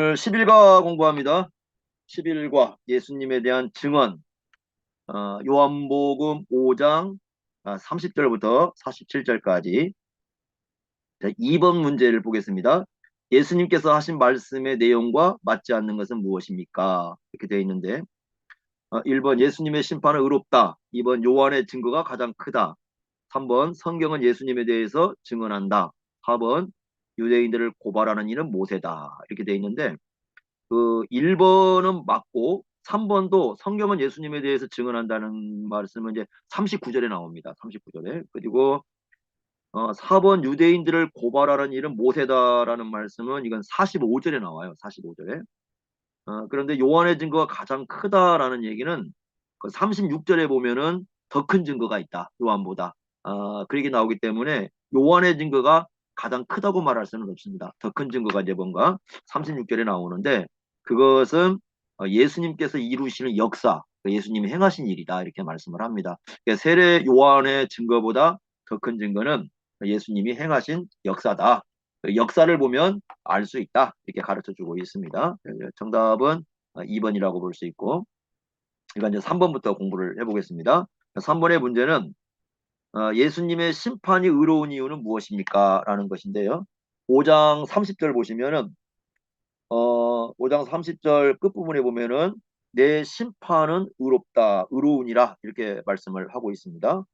오늘 11과 공부합니다. 11과 예수님에 대한 증언. 요한복음 5장 30절부터 47절까지 2번 문제를 보겠습니다. 예수님께서 하신 말씀의 내용과 맞지 않는 것은 무엇입니까? 이렇게 되어 있는데 1번 예수님의 심판은 의롭다. 2번 요한의 증거가 가장 크다. 3번 성경은 예수님에 대해서 증언한다. 4번 유대인들을 고발하는 이는 모세다. 이렇게 되어 있는데 1번은 맞고 3번도 성경은 예수님에 대해서 증언한다는 말씀은 이제 39절에 나옵니다. 39절에. 그리고 4번 유대인들을 고발하는 일은 모세다라는 말씀은 이건 45절에 나와요. 45절에. 그런데 요한의 증거가 가장 크다라는 얘기는 그 36절에 보면은 더 큰 증거가 있다. 요한보다. 그렇게 나오기 때문에 요한의 증거가 가장 크다고 말할 수는 없습니다. 더 큰 증거가 이제 뭔가 36절에 나오는데 그것은 예수님께서 이루시는 역사, 예수님이 행하신 일이다. 이렇게 말씀을 합니다. 그러니까 세례 요한의 증거보다 더 큰 증거는 예수님이 행하신 역사다. 역사를 보면 알 수 있다. 이렇게 가르쳐 주고 있습니다. 정답은 2번이라고 볼 수 있고, 그러니까 이제 3번부터 공부를 해보겠습니다. 3번의 문제는 예수님의 심판이 의로운 이유는 무엇입니까? 라는 것인데요. 5장 30절 보시면은 5장 30절 끝부분에 보면은 내 심판은 의롭다, 의로우니라 이렇게 말씀을 하고 있습니다.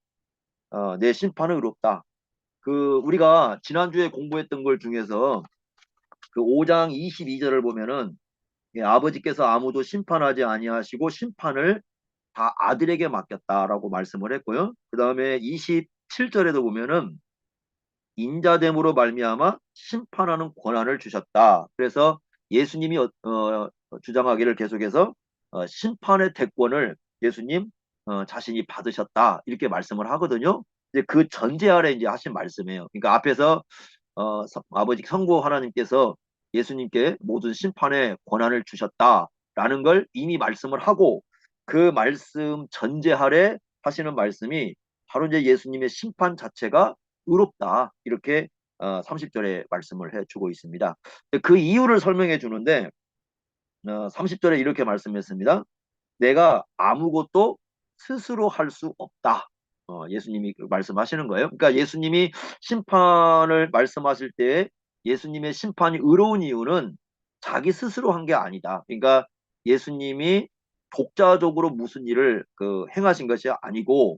내 심판은 의롭다. 우리가 지난주에 공부했던 걸 중에서 그 5장 22절을 보면은 아버지께서 아무도 심판하지 아니하시고 심판을 다 아들에게 맡겼다라고 말씀을 했고요. 그 다음에 27절에도 보면은 인자됨으로 말미암아 심판하는 권한을 주셨다. 그래서 예수님이 주장하기를 계속해서 심판의 대권을 예수님 자신이 받으셨다 이렇게 말씀을 하거든요. 이제 그 전제 아래 이제 하신 말씀이에요. 그러니까 앞에서 아버지 성부 하나님께서 예수님께 모든 심판의 권한을 주셨다라는 걸 이미 말씀을 하고 그 말씀 전제 아래 하시는 말씀이 바로 이제 예수님의 심판 자체가 의롭다 이렇게 30절에 말씀을 해주고 있습니다. 그 이유를 설명해 주는데 30절에 이렇게 말씀했습니다. 내가 아무것도 스스로 할 수 없다. 예수님이 말씀하시는 거예요. 그러니까 예수님이 심판을 말씀하실 때 예수님의 심판이 의로운 이유는 자기 스스로 한 게 아니다. 그러니까 예수님이 독자적으로 무슨 일을 행하신 것이 아니고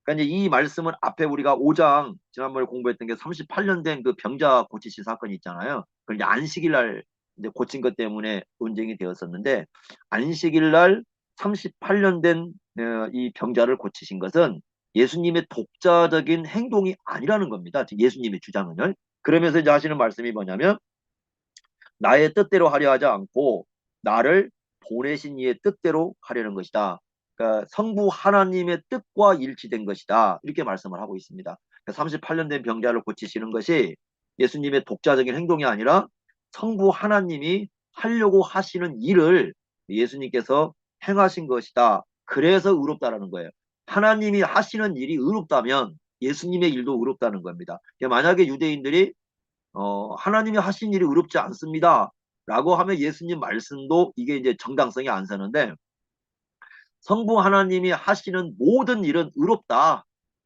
그러니까 이제 이 말씀은 앞에 우리가 5장 지난번에 공부했던 게 38년 된 그 병자 고치신 사건이 있잖아요. 그걸 이제 안식일 날 이제 고친 것 때문에 논쟁이 되었었는데 안식일 날 38년 된 이 병자를 고치신 것은 예수님의 독자적인 행동이 아니라는 겁니다. 예수님의 주장은요. 그러면서 이제 하시는 말씀이 뭐냐면 나의 뜻대로 하려 하지 않고 나를 보내신 이의 뜻대로 하려는 것이다. 그러니까 성부 하나님의 뜻과 일치된 것이다. 이렇게 말씀을 하고 있습니다. 38년 된 병자를 고치시는 것이 예수님의 독자적인 행동이 아니라 성부 하나님이 하려고 하시는 일을 예수님께서 행하신 것이다. 그래서 의롭다라는 거예요. 하나님이 하시는 일이 의롭다면 예수님의 일도 의롭다는 겁니다. 만약에 유대인들이 하나님이 하신 일이 의롭지 않습니다. 라고 하면 예수님 말씀도 이게 이제 정당성이 안 서는데 성부 하나님이 하시는 모든 일은 의롭다.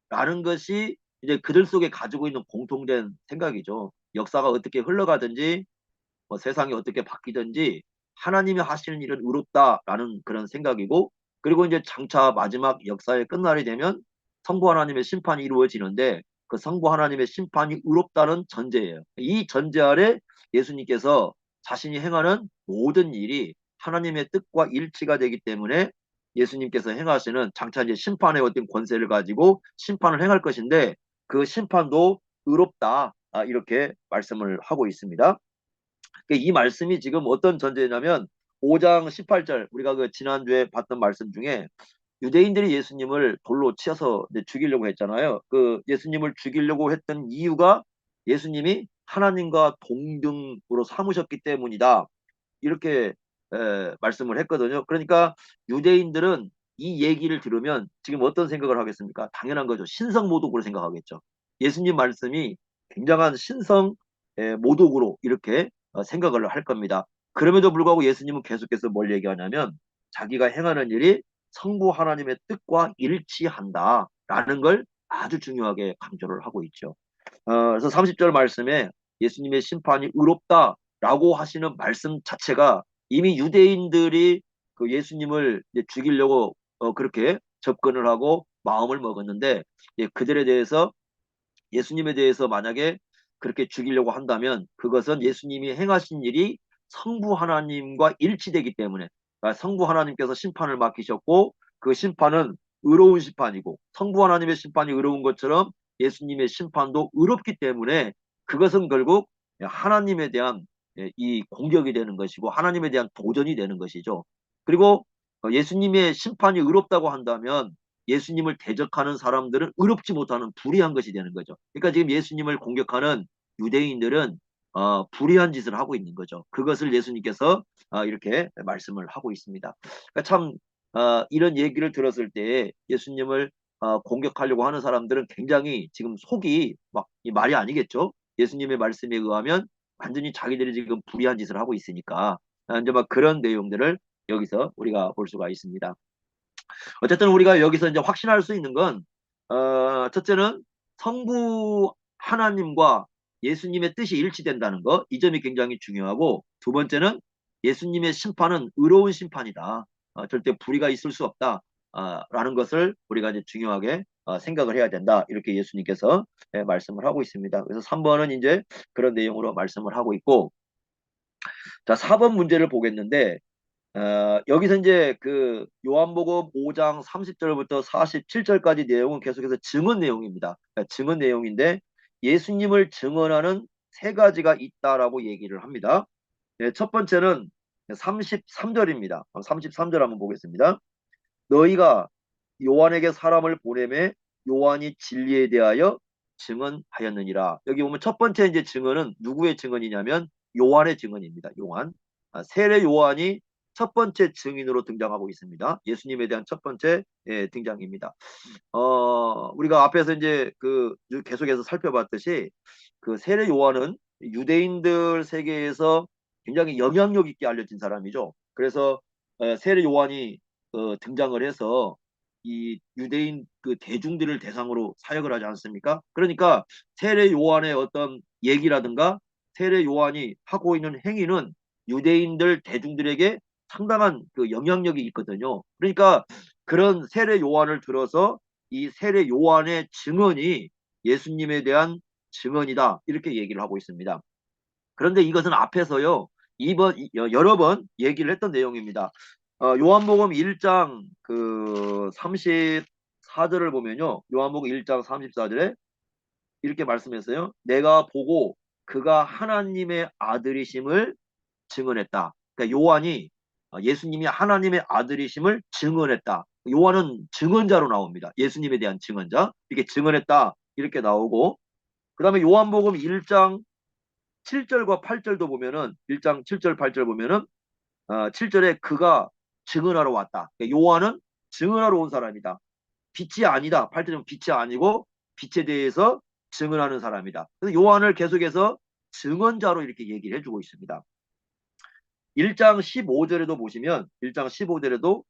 라는 것이 이제 그들 속에 가지고 있는 공통된 생각이죠. 역사가 어떻게 흘러가든지 뭐 세상이 어떻게 바뀌든지 하나님이 하시는 일은 의롭다라는 그런 생각이고 그리고 이제 장차 마지막 역사의 끝날이 되면 성부 하나님의 심판이 이루어지는데 그 성부 하나님의 심판이 의롭다는 전제예요. 이 전제 아래 예수님께서 자신이 행하는 모든 일이 하나님의 뜻과 일치가 되기 때문에 예수님께서 행하시는 장차 이제 심판의 어떤 권세를 가지고 심판을 행할 것인데 그 심판도 의롭다 이렇게 말씀을 하고 있습니다. 이 말씀이 지금 어떤 전제냐면 5장 18절 우리가 그 지난주에 봤던 말씀 중에 유대인들이 예수님을 돌로 치어서 죽이려고 했잖아요. 그 예수님을 죽이려고 했던 이유가 예수님이 하나님과 동등으로 삼으셨기 때문이다. 이렇게 말씀을 했거든요. 그러니까 유대인들은 이 얘기를 들으면 지금 어떤 생각을 하겠습니까? 당연한 거죠. 신성 모독으로 생각하겠죠. 예수님 말씀이 굉장한 신성 모독으로 이렇게 생각을 할 겁니다. 그럼에도 불구하고 예수님은 계속해서 뭘 얘기하냐면 자기가 행하는 일이 성부 하나님의 뜻과 일치한다라는 걸 아주 중요하게 강조를 하고 있죠. 그래서 30절 말씀에 예수님의 심판이 의롭다라고 하시는 말씀 자체가 이미 유대인들이 그 예수님을 이제 죽이려고 그렇게 접근을 하고 마음을 먹었는데, 그들에 대해서 예수님에 대해서 만약에 그렇게 죽이려고 한다면 그것은 예수님이 행하신 일이 성부 하나님과 일치되기 때문에, 그러니까 성부 하나님께서 심판을 맡기셨고 그 심판은 의로운 심판이고 성부 하나님의 심판이 의로운 것처럼 예수님의 심판도 의롭기 때문에 그것은 결국 하나님에 대한 이 공격이 되는 것이고 하나님에 대한 도전이 되는 것이죠. 그리고 예수님의 심판이 의롭다고 한다면 예수님을 대적하는 사람들은 의롭지 못하는 불의한 것이 되는 거죠. 그러니까 지금 예수님을 공격하는 유대인들은 불의한 짓을 하고 있는 거죠. 그것을 예수님께서 이렇게 말씀을 하고 있습니다. 그러니까 참 이런 얘기를 들었을 때 예수님을 공격하려고 하는 사람들은 굉장히 지금 속이 막 이 말이 아니겠죠. 예수님의 말씀에 의하면 완전히 자기들이 지금 불의한 짓을 하고 있으니까 이제 막 그런 내용들을 여기서 우리가 볼 수가 있습니다. 어쨌든 우리가 여기서 이제 확신할 수 있는 건, 첫째는 성부 하나님과 예수님의 뜻이 일치된다는 거, 이 점이 굉장히 중요하고, 두 번째는 예수님의 심판은 의로운 심판이다. 절대 불의가 있을 수 없다. 라는 것을 우리가 이제 중요하게 생각을 해야 된다. 이렇게 예수님께서 말씀을 하고 있습니다. 그래서 3번은 이제 그런 내용으로 말씀을 하고 있고, 자, 4번 문제를 보겠는데, 여기서 이제 그 요한복음 5장 30절부터 47절까지 내용은 계속해서 증언 내용입니다. 그러니까 증언 내용인데 예수님을 증언하는 세 가지가 있다라고 얘기를 합니다. 첫 번째는 33절입니다. 33절 한번 보겠습니다. 너희가 요한에게 사람을 보내매 요한이 진리에 대하여 증언하였느니라. 여기 보면 첫 번째 이제 증언은 누구의 증언이냐면 요한의 증언입니다. 요한. 세례 요한이 첫 번째 증인으로 등장하고 있습니다. 예수님에 대한 첫 번째 등장입니다. 우리가 앞에서 이제 그 계속해서 살펴봤듯이 그 세례 요한은 유대인들 세계에서 굉장히 영향력 있게 알려진 사람이죠. 그래서 세례 요한이 등장을 해서 이 유대인 그 대중들을 대상으로 사역을 하지 않습니까? 그러니까 세례 요한의 어떤 얘기라든가 세례 요한이 하고 있는 행위는 유대인들 대중들에게 상당한 그 영향력이 있거든요. 그러니까 그런 세례 요한을 들어서 이 세례 요한의 증언이 예수님에 대한 증언이다. 이렇게 얘기를 하고 있습니다. 그런데 이것은 앞에서요. 여러 번 얘기를 했던 내용입니다. 요한복음 1장 그 34절을 보면요. 요한복음 1장 34절에 이렇게 말씀했어요. 내가 보고 그가 하나님의 아들이심을 증언했다. 그러니까 요한이 예수님이 하나님의 아들이심을 증언했다. 요한은 증언자로 나옵니다. 예수님에 대한 증언자. 이렇게 증언했다. 이렇게 나오고 그 다음에 요한복음 1장 7절과 8절도 보면은 1장 7절 8절 보면은 7절에 그가 증언하러 왔다. 그러니까 요한은 증언하러 온 사람이다. 빛이 아니다. 8절은 빛이 아니고 빛에 대해서 증언하는 사람이다. 그래서 요한을 계속해서 증언자로 이렇게 얘기를 해주고 있습니다. 1장 15절에도 보시면 1장 15절에도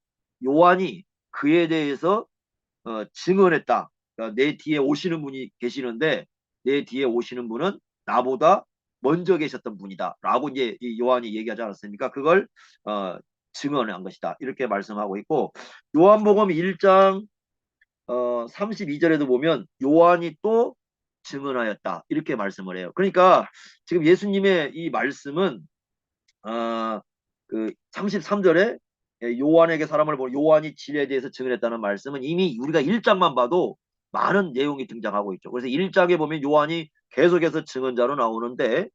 요한이 그에 대해서 증언했다. 그러니까 내 뒤에 오시는 분이 계시는데 내 뒤에 오시는 분은 나보다 먼저 계셨던 분이다. 라고 이제 요한이 얘기하지 않았습니까? 그걸 증언한 것이다. 이렇게 말씀하고 있고 요한복음 1장 32절에도 보면 요한이 또 증언하였다. 이렇게 말씀을 해요. 그러니까 지금 예수님의 이 말씀은 그 33절에 요한에게 사람을 보고 요한이 진리에 대해서 증언했다는 말씀은 이미 우리가 1장만 봐도 많은 내용이 등장하고 있죠. 그래서 1장에 보면 요한이 계속해서 증언자로 나오는데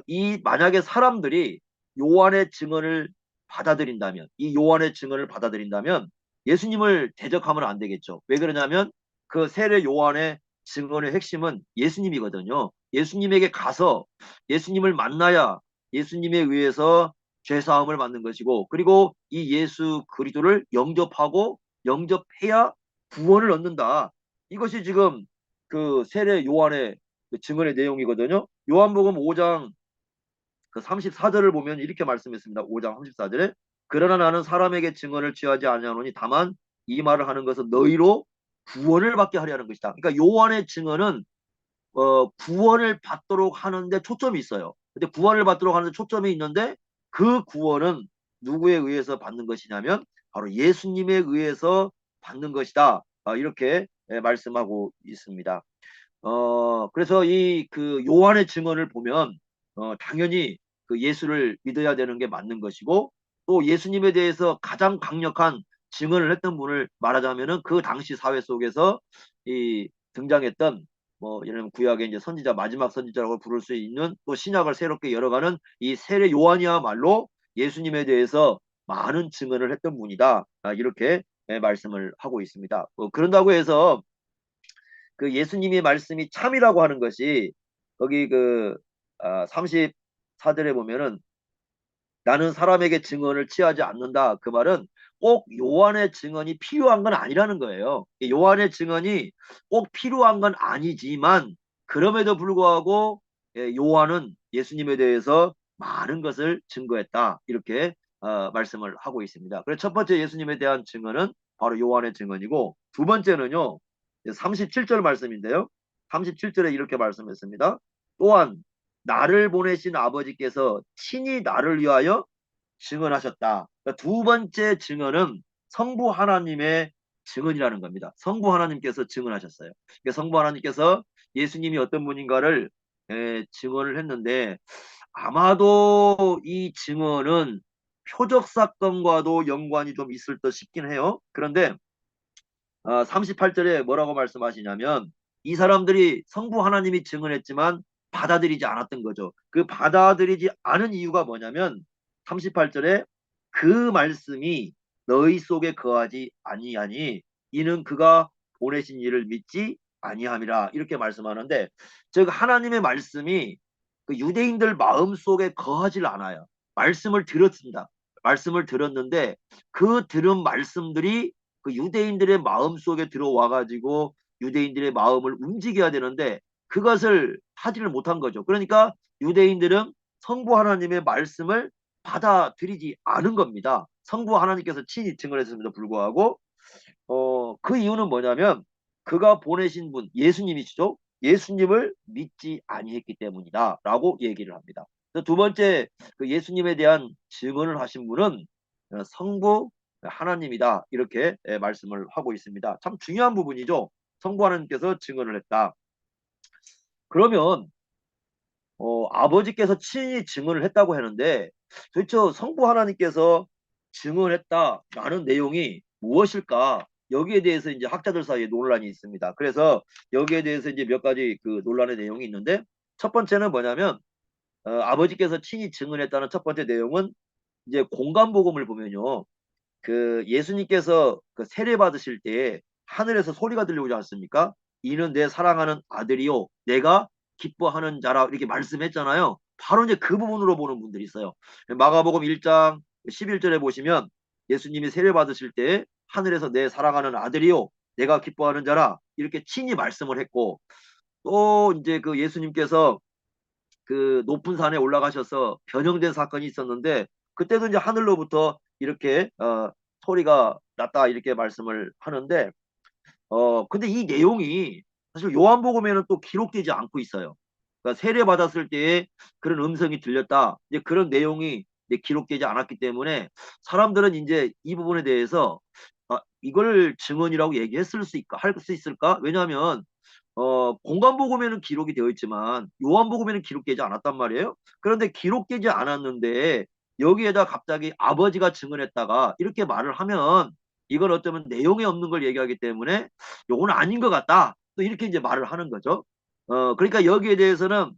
이 만약에 사람들이 요한의 증언을 받아들인다면 이 요한의 증언을 받아들인다면 예수님을 대적하면 안 되겠죠. 왜 그러냐면 그 세례 요한의 증언의 핵심은 예수님이거든요. 예수님에게 가서 예수님을 만나야 예수님에 의해서 죄사함을 받는 것이고 그리고 이 예수 그리스도를 영접하고 영접해야 구원을 얻는다. 이것이 지금 그 세례 요한의 그 증언의 내용이거든요. 요한복음 5장 그 34절을 보면 이렇게 말씀했습니다. 5장 34절에 그러나 나는 사람에게 증언을 취하지 아니하노니 다만 이 말을 하는 것은 너희로 구원을 받게 하려 하는 것이다. 그러니까 요한의 증언은 구원을 받도록 하는데 초점이 있어요. 근데 구원을 받도록 하는데 초점이 있는데 그 구원은 누구에 의해서 받는 것이냐면 바로 예수님에 의해서 받는 것이다. 이렇게 말씀하고 있습니다. 그래서 이 그 요한의 증언을 보면 당연히 그 예수를 믿어야 되는 게 맞는 것이고 또 예수님에 대해서 가장 강력한 증언을 했던 분을 말하자면은 그 당시 사회 속에서 이 등장했던 뭐 예를 들면 구약의 이제 선지자 마지막 선지자라고 부를 수 있는 또 신약을 새롭게 열어가는 이 세례 요한이야말로 예수님에 대해서 많은 증언을 했던 분이다. 이렇게 말씀을 하고 있습니다. 그런다고 해서 그 예수님의 말씀이 참이라고 하는 것이 거기 그 34절에 보면은 나는 사람에게 증언을 취하지 않는다. 그 말은 꼭 요한의 증언이 필요한 건 아니라는 거예요. 요한의 증언이 꼭 필요한 건 아니지만 그럼에도 불구하고 요한은 예수님에 대해서 많은 것을 증거했다. 이렇게 말씀을 하고 있습니다. 그래서 첫 번째 예수님에 대한 증언은 바로 요한의 증언이고 두 번째는요. 37절 말씀인데요. 37절에 이렇게 말씀했습니다. 또한 나를 보내신 아버지께서 친히 나를 위하여 증언하셨다. 그러니까 두 번째 증언은 성부 하나님의 증언이라는 겁니다. 성부 하나님께서 증언하셨어요. 그러니까 성부 하나님께서 예수님이 어떤 분인가를 증언을 했는데 아마도 이 증언은 표적 사건과도 연관이 좀 있을 듯 싶긴 해요. 그런데 38절에 뭐라고 말씀하시냐면 이 사람들이 성부 하나님이 증언했지만 받아들이지 않았던 거죠. 그 받아들이지 않은 이유가 뭐냐면 38절에 그 말씀이 너희 속에 거하지 아니하니 이는 그가 보내신 이를 믿지 아니함이라 이렇게 말씀하는데 즉 하나님의 말씀이 그 유대인들 마음 속에 거하질 않아요. 말씀을 들었습니다. 말씀을 들었는데 그 들은 말씀들이 그 유대인들의 마음 속에 들어와 가지고 유대인들의 마음을 움직여야 되는데 그것을 하지를 못한 거죠. 그러니까 유대인들은 성부 하나님의 말씀을 받아들이지 않은 겁니다. 성부 하나님께서 친히 증언했음에도 불구하고 그 이유는 뭐냐면 그가 보내신 분 예수님이시죠. 예수님을 믿지 아니했기 때문이다라고 얘기를 합니다. 두 번째 그 예수님에 대한 증언을 하신 분은 성부 하나님이다 이렇게 말씀을 하고 있습니다. 참 중요한 부분이죠. 성부 하나님께서 증언을 했다. 그러면 아버지께서 친히 증언을 했다고 하는데 도대체 성부 하나님께서 증언했다라는 내용이 무엇일까? 여기에 대해서 이제 학자들 사이에 논란이 있습니다. 그래서 여기에 대해서 이제 몇 가지 그 논란의 내용이 있는데 첫 번째는 뭐냐면 아버지께서 친히 증언했다는 첫 번째 내용은 이제 공간복음을 보면요. 그 예수님께서 그 세례 받으실 때 하늘에서 소리가 들려오지 않습니까? 이는 내 사랑하는 아들이요 내가 기뻐하는 자라 이렇게 말씀했잖아요. 바로 이제 그 부분으로 보는 분들이 있어요. 마가복음 1장 11절에 보시면 예수님이 세례 받으실 때 하늘에서 내 사랑하는 아들이요 내가 기뻐하는 자라 이렇게 친히 말씀을 했고 또 이제 그 예수님께서 그 높은 산에 올라가셔서 변형된 사건이 있었는데 그때도 이제 하늘로부터 이렇게 소리가 났다 이렇게 말씀을 하는데 근데 이 내용이 사실 요한복음에는 또 기록되지 않고 있어요. 그러니까 세례 받았을 때에 그런 음성이 들렸다. 이제 그런 내용이 이제 기록되지 않았기 때문에 사람들은 이제 이 부분에 대해서 이걸 증언이라고 얘기했을 수 있을까? 할 수 있을까? 왜냐하면 공간복음에는 기록이 되어 있지만 요한복음에는 기록되지 않았단 말이에요. 그런데 기록되지 않았는데 여기에다 갑자기 아버지가 증언했다가 이렇게 말을 하면 이건 어쩌면 내용에 없는 걸 얘기하기 때문에 요건 아닌 것 같다. 또 이렇게 이제 말을 하는 거죠. 그러니까 여기에 대해서는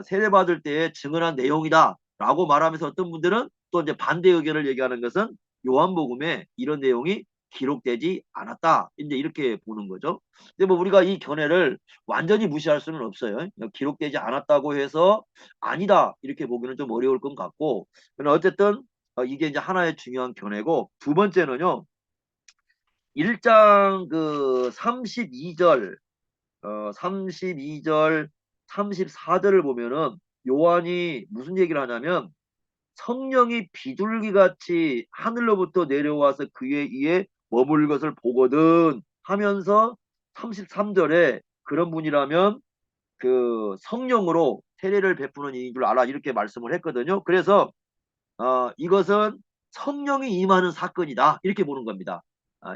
세례받을 때 증언한 내용이다라고 말하면서 어떤 분들은 또 이제 반대 의견을 얘기하는 것은 요한복음에 이런 내용이 기록되지 않았다. 이제 이렇게 보는 거죠. 근데 뭐 우리가 이 견해를 완전히 무시할 수는 없어요. 기록되지 않았다고 해서 아니다 이렇게 보기는 좀 어려울 것 같고, 그러나 어쨌든 이게 이제 하나의 중요한 견해고 두 번째는요. 1장 그 32절, 32절, 34절을 보면은 요한이 무슨 얘기를 하냐면 성령이 비둘기같이 하늘로부터 내려와서 그의 이에 머물 것을 보거든 하면서 33절에 그런 분이라면 그 성령으로 세례를 베푸는 이인 줄 알아 이렇게 말씀을 했거든요. 그래서 이것은 성령이 임하는 사건이다 이렇게 보는 겁니다.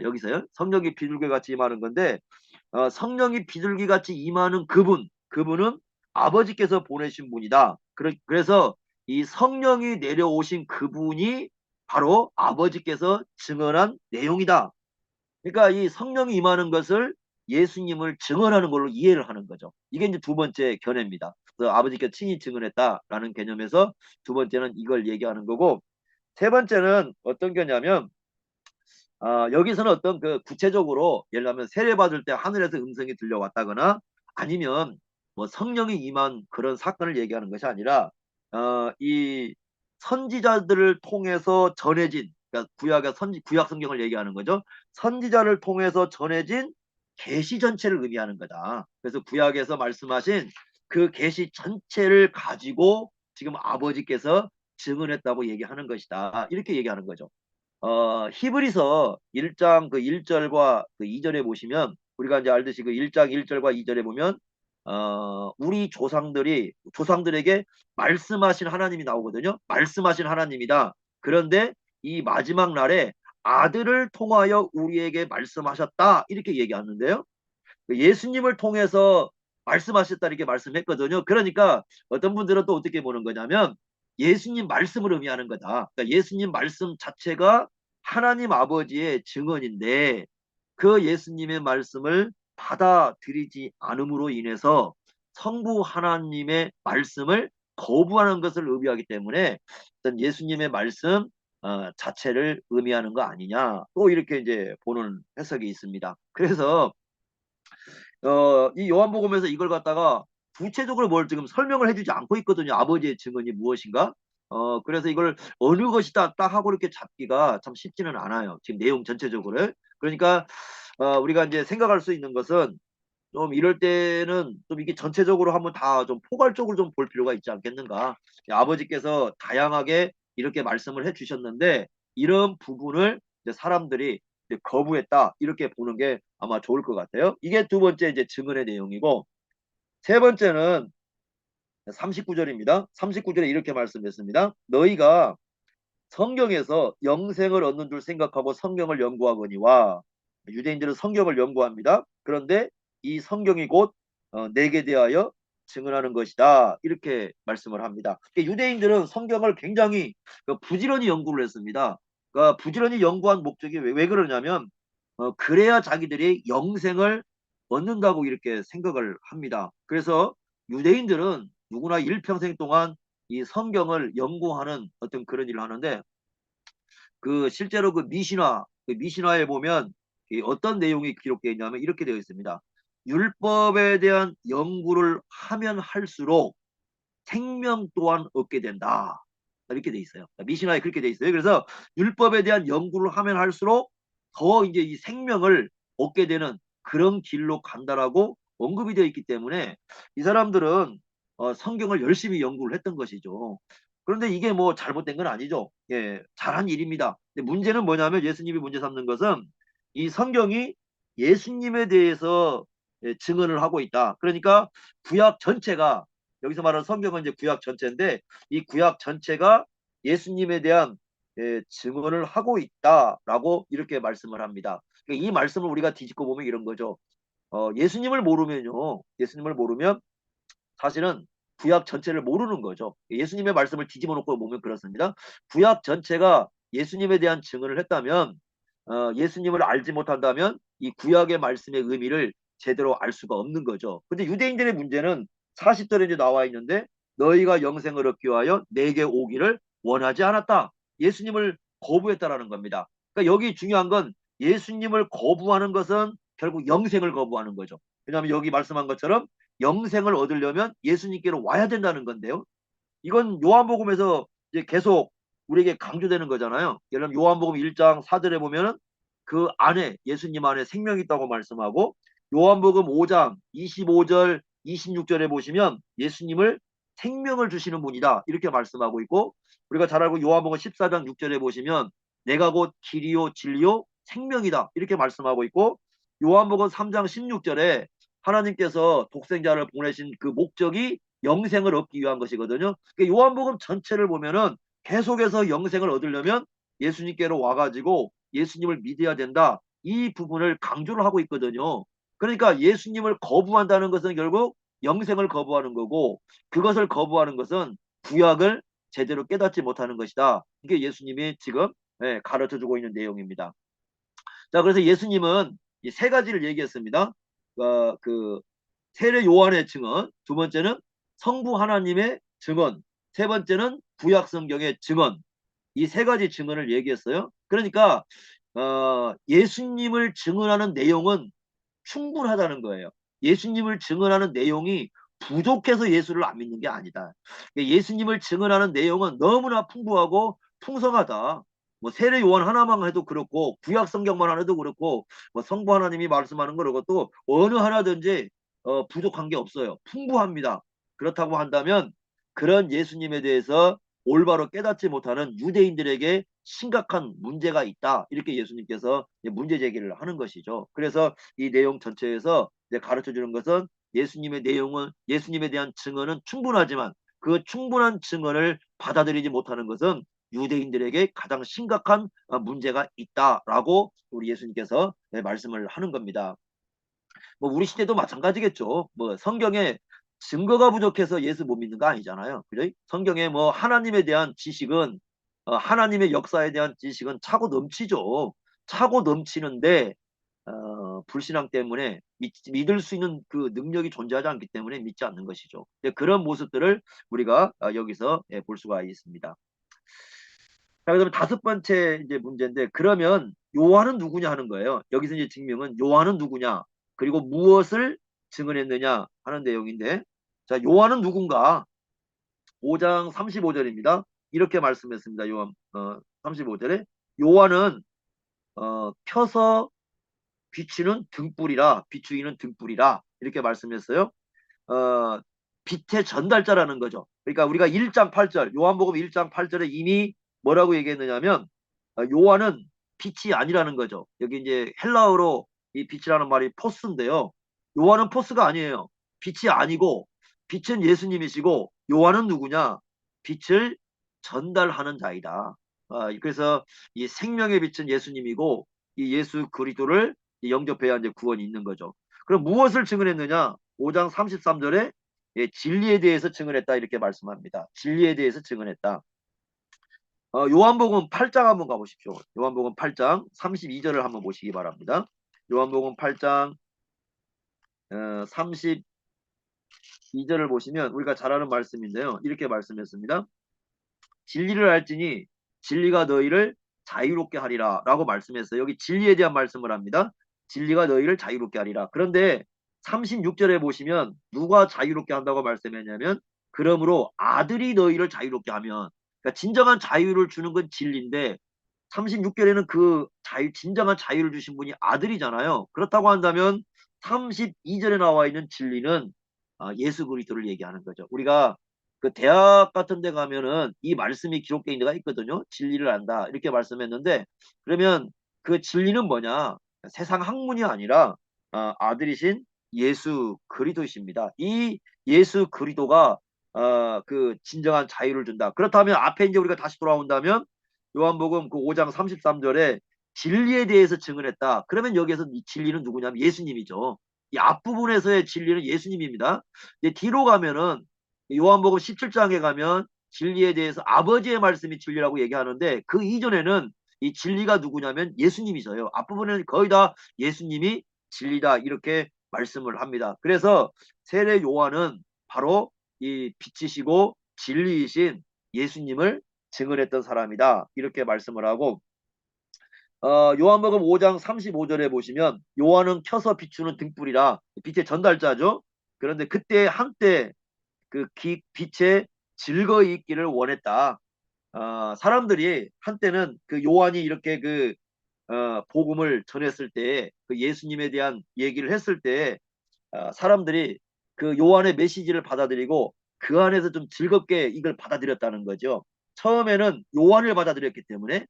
여기서요. 성령이 비둘기같이 임하는 건데 성령이 비둘기같이 임하는 그분은 아버지께서 보내신 분이다. 그래서 이 성령이 내려오신 그분이 바로 아버지께서 증언한 내용이다. 그러니까 이 성령이 임하는 것을 예수님을 증언하는 걸로 이해를 하는 거죠. 이게 이제 두 번째 견해입니다. 그래서 아버지께서 친히 증언했다라는 개념에서 두 번째는 이걸 얘기하는 거고 세 번째는 어떤 거냐면 여기서는 어떤 그 구체적으로 예를 들면 세례 받을 때 하늘에서 음성이 들려왔다거나 아니면 뭐 성령이 임한 그런 사건을 얘기하는 것이 아니라 이 선지자들을 통해서 전해진 그러니까 구약 성경을 얘기하는 거죠. 선지자를 통해서 전해진 계시 전체를 의미하는 거다. 그래서 구약에서 말씀하신 그 계시 전체를 가지고 지금 아버지께서 증언했다고 얘기하는 것이다. 이렇게 얘기하는 거죠. 히브리서 1장 그 1절과 그 2절에 보시면 우리가 이제 알듯이 그 1장 1절과 2절에 보면 우리 조상들에게 말씀하신 하나님이 나오거든요. 말씀하신 하나님이다. 그런데 이 마지막 날에 아들을 통하여 우리에게 말씀하셨다. 이렇게 얘기하는데요. 그 예수님을 통해서 말씀하셨다 이렇게 말씀했거든요. 그러니까 어떤 분들은 또 어떻게 보는 거냐면 예수님 말씀을 의미하는 거다. 그러니까 예수님 말씀 자체가 하나님 아버지의 증언인데 그 예수님의 말씀을 받아들이지 않음으로 인해서 성부 하나님의 말씀을 거부하는 것을 의미하기 때문에 어떤 예수님의 말씀 자체를 의미하는 거 아니냐 또 이렇게 이제 보는 해석이 있습니다. 그래서 이 요한복음에서 이걸 갖다가 구체적으로 뭘 지금 설명을 해주지 않고 있거든요. 아버지의 증언이 무엇인가? 그래서 이걸 어느 것이다 딱 하고 이렇게 잡기가 참 쉽지는 않아요. 지금 내용 전체적으로. 그러니까 우리가 이제 생각할 수 있는 것은 좀 이럴 때는 좀 이게 전체적으로 한번 다 좀 포괄적으로 좀 볼 필요가 있지 않겠는가. 아버지께서 다양하게 이렇게 말씀을 해 주셨는데 이런 부분을 이제 사람들이 이제 거부했다. 이렇게 보는 게 아마 좋을 것 같아요. 이게 두 번째 이제 증언의 내용이고 세 번째는 39절입니다. 39절에 이렇게 말씀했습니다. 너희가 성경에서 영생을 얻는 줄 생각하고 성경을 연구하거니와 유대인들은 성경을 연구합니다. 그런데 이 성경이 곧 내게 대하여 증언하는 것이다. 이렇게 말씀을 합니다. 유대인들은 성경을 굉장히 부지런히 연구를 했습니다. 그러니까 부지런히 연구한 목적이 왜 그러냐면 그래야 자기들이 영생을 얻는다고 이렇게 생각을 합니다. 그래서 유대인들은 누구나 일평생 동안 이 성경을 연구하는 어떤 그런 일을 하는데 그 실제로 그 미신화에 보면 어떤 내용이 기록되어 있냐면 이렇게 되어 있습니다. 율법에 대한 연구를 하면 할수록 생명 또한 얻게 된다. 이렇게 돼 있어요. 미신화에 그렇게 돼 있어요. 그래서 율법에 대한 연구를 하면 할수록 더 이제 이 생명을 얻게 되는 그런 길로 간다라고 언급이 되어 있기 때문에 이 사람들은 성경을 열심히 연구를 했던 것이죠. 그런데 이게 뭐 잘못된 건 아니죠. 예, 잘한 일입니다. 근데 문제는 뭐냐면 예수님이 문제 삼는 것은 이 성경이 예수님에 대해서 증언을 하고 있다. 그러니까 구약 전체가 여기서 말하는 성경은 이제 구약 전체인데 이 구약 전체가 예수님에 대한 증언을 하고 있다라고 이렇게 말씀을 합니다. 그러니까 이 말씀을 우리가 뒤집고 보면 이런 거죠. 예수님을 모르면 사실은 구약 전체를 모르는 거죠. 예수님의 말씀을 뒤집어 놓고 보면 그렇습니다. 구약 전체가 예수님에 대한 증언을 했다면 예수님을 알지 못한다면 이 구약의 말씀의 의미를 제대로 알 수가 없는 거죠. 근데 유대인들의 문제는 40절에 이제 나와 있는데 너희가 영생을 얻기 위하여 내게 오기를 원하지 않았다. 예수님을 거부했다라는 겁니다. 그러니까 여기 중요한 건 예수님을 거부하는 것은 결국 영생을 거부하는 거죠. 왜냐하면 여기 말씀한 것처럼 영생을 얻으려면 예수님께로 와야 된다는 건데요. 이건 요한복음에서 이제 계속 우리에게 강조되는 거잖아요. 예를 들면 요한복음 1장 4절에 보면은 그 안에 예수님 안에 생명이 있다고 말씀하고 요한복음 5장 25절 26절에 보시면 예수님을 생명을 주시는 분이다. 이렇게 말씀하고 있고, 우리가 잘 알고 요한복음 14장 6절에 보시면 내가 곧 길이요 진리요 생명이다. 이렇게 말씀하고 있고, 요한복음 3장 16절에 하나님께서 독생자를 보내신 그 목적이 영생을 얻기 위한 것이거든요. 그러니까 요한복음 전체를 보면은 계속해서 영생을 얻으려면 예수님께로 와가지고 예수님을 믿어야 된다. 이 부분을 강조를 하고 있거든요. 그러니까 예수님을 거부한다는 것은 결국 영생을 거부하는 거고, 그것을 거부하는 것은 구약을 제대로 깨닫지 못하는 것이다. 이게 예수님이 지금 가르쳐 주고 있는 내용입니다. 자, 그래서 예수님은 이 세 가지를 얘기했습니다. 그 세례 요한의 증언, 두 번째는 성부 하나님의 증언, 세 번째는 구약 성경의 증언. 이 세 가지 증언을 얘기했어요. 그러니까 예수님을 증언하는 내용은 충분하다는 거예요. 예수님을 증언하는 내용이 부족해서 예수를 안 믿는 게 아니다. 예수님을 증언하는 내용은 너무나 풍부하고 풍성하다. 뭐 세례 요한 하나만 해도 그렇고 구약 성경만 해도 그렇고 뭐 성부 하나님이 말씀하는 그것도 어느 하나든지 부족한 게 없어요. 풍부합니다. 그렇다고 한다면 그런 예수님에 대해서 올바로 깨닫지 못하는 유대인들에게 심각한 문제가 있다. 이렇게 예수님께서 문제 제기를 하는 것이죠. 그래서 이 내용 전체에서 가르쳐 주는 것은 예수님의 내용은 예수님에 대한 증언은 충분하지만 그 충분한 증언을 받아들이지 못하는 것은 유대인들에게 가장 심각한 문제가 있다라고 우리 예수님께서 말씀을 하는 겁니다. 뭐 우리 시대도 마찬가지겠죠. 뭐 성경에 증거가 부족해서 예수 못 믿는 거 아니잖아요. 그죠? 성경에 뭐 하나님에 대한 지식은 하나님의 역사에 대한 지식은 차고 넘치죠. 차고 넘치는데 불신앙 때문에 믿을 수 있는 그 능력이 존재하지 않기 때문에 믿지 않는 것이죠. 그런 모습들을 우리가 여기서 볼 수가 있습니다. 자, 그다음에 다섯 번째 이제 문제인데, 그러면 요한은 누구냐 하는 거예요. 여기서 이제 증명은 요한은 누구냐, 그리고 무엇을 증언했느냐 하는 내용인데, 자, 요한은 누군가? 5장 35절입니다. 이렇게 말씀했습니다. 요한 35절에 요한은 펴서 비추는 등불이라, 비추이는 등불이라 이렇게 말씀했어요. 어, 빛의 전달자라는 거죠. 그러니까 우리가 1장 8절, 요한복음 1장 8절에 이미 뭐라고 얘기했느냐면 요한은 빛이 아니라는 거죠. 여기 이제 헬라어로 이 빛이라는 말이 포스인데요. 요한은 포스가 아니에요. 빛이 아니고 빛은 예수님이시고 요한은 누구냐? 빛을 전달하는 자이다. 그래서 이 생명의 빛은 예수님이고 이 예수 그리스도를 영접해야 이제 구원이 있는 거죠. 그럼 무엇을 증언했느냐? 5장 33절에 진리에 대해서 증언했다 이렇게 말씀합니다. 진리에 대해서 증언했다. 요한복음 8장 한번 가보십시오. 요한복음 8장 32절을 한번 보시기 바랍니다. 요한복음 8장 32절을 보시면 우리가 잘 아는 말씀인데요. 이렇게 말씀했습니다. 진리를 알지니 진리가 너희를 자유롭게 하리라 라고 말씀했어요. 여기 진리에 대한 말씀을 합니다. 진리가 너희를 자유롭게 하리라. 그런데 36절에 보시면 누가 자유롭게 한다고 말씀했냐면 그러므로 아들이 너희를 자유롭게 하면, 그러니까 진정한 자유를 주는 건 진리인데 36절에는 그 진정한 자유를 주신 분이 아들이잖아요. 그렇다고 한다면 32절에 나와 있는 진리는 예수 그리스도를 얘기하는 거죠. 우리가 그 대학 같은 데 가면은 이 말씀이 기록되어 있는 데가 있거든요. 진리를 안다. 이렇게 말씀했는데 그러면 그 진리는 뭐냐? 세상 학문이 아니라 아들이신 예수 그리스도이십니다. 이 예수 그리스도가 그 진정한 자유를 준다. 그렇다면 앞에 이제 우리가 다시 돌아온다면 요한복음 그 5장 33절에 진리에 대해서 증언했다. 그러면 여기에서 이 진리는 누구냐면 예수님이죠. 이 앞부분에서의 진리는 예수님입니다. 이제 뒤로 가면은 요한복음 17장에 가면 진리에 대해서 아버지의 말씀이 진리라고 얘기하는데 그 이전에는 이 진리가 누구냐면 예수님이셔요. 앞부분에는 거의 다 예수님이 진리다 이렇게 말씀을 합니다. 그래서 세례 요한은 바로 이 빛이시고 진리이신 예수님을 증언했던 사람이다 이렇게 말씀을 하고, 요한복음 5장 35절에 보시면 요한은 켜서 비추는 등불이라, 빛의 전달자죠. 그런데 그때 한때 그 빛에 즐거이 있기를 원했다. 사람들이 한때는 그 요한이 이렇게 그 복음을 전했을 때, 그 예수님에 대한 얘기를 했을 때 사람들이 그 요한의 메시지를 받아들이고 그 안에서 좀 즐겁게 이걸 받아들였다는 거죠. 처음에는 요한을 받아들였기 때문에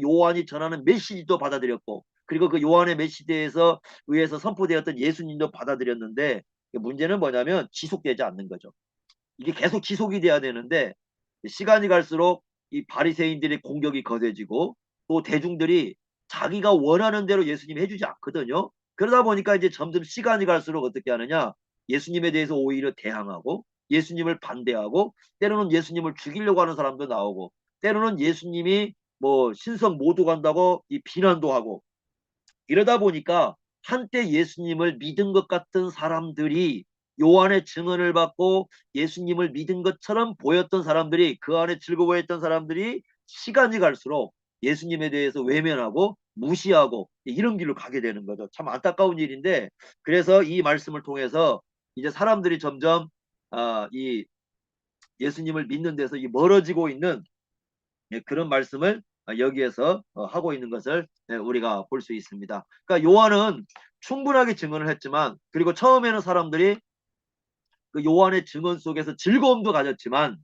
요한이 전하는 메시지도 받아들였고, 그리고 그 요한의 메시지에서 의해서 선포되었던 예수님도 받아들였는데, 문제는 뭐냐면 지속되지 않는 거죠. 이게 계속 지속이 돼야 되는데 시간이 갈수록 이 바리새인들의 공격이 거세지고 또 대중들이 자기가 원하는 대로 예수님 해주지 않거든요. 그러다 보니까 이제 점점 시간이 갈수록 어떻게 하느냐, 예수님에 대해서 오히려 대항하고 예수님을 반대하고 때로는 예수님을 죽이려고 하는 사람도 나오고 때로는 예수님이 뭐 신성 모독 간다고 이 비난도 하고, 이러다 보니까 한때 예수님을 믿은 것 같은 사람들이, 요한의 증언을 받고 예수님을 믿은 것처럼 보였던 사람들이, 그 안에 즐거워했던 사람들이 시간이 갈수록 예수님에 대해서 외면하고 무시하고 이런 길로 가게 되는 거죠. 참 안타까운 일인데, 그래서 이 말씀을 통해서 이제 사람들이 점점 이 예수님을 믿는 데서 이 멀어지고 있는 그런 말씀을 여기에서 하고 있는 것을 우리가 볼 수 있습니다. 그러니까 요한은 충분하게 증언을 했지만, 그리고 처음에는 사람들이 그 요한의 증언 속에서 즐거움도 가졌지만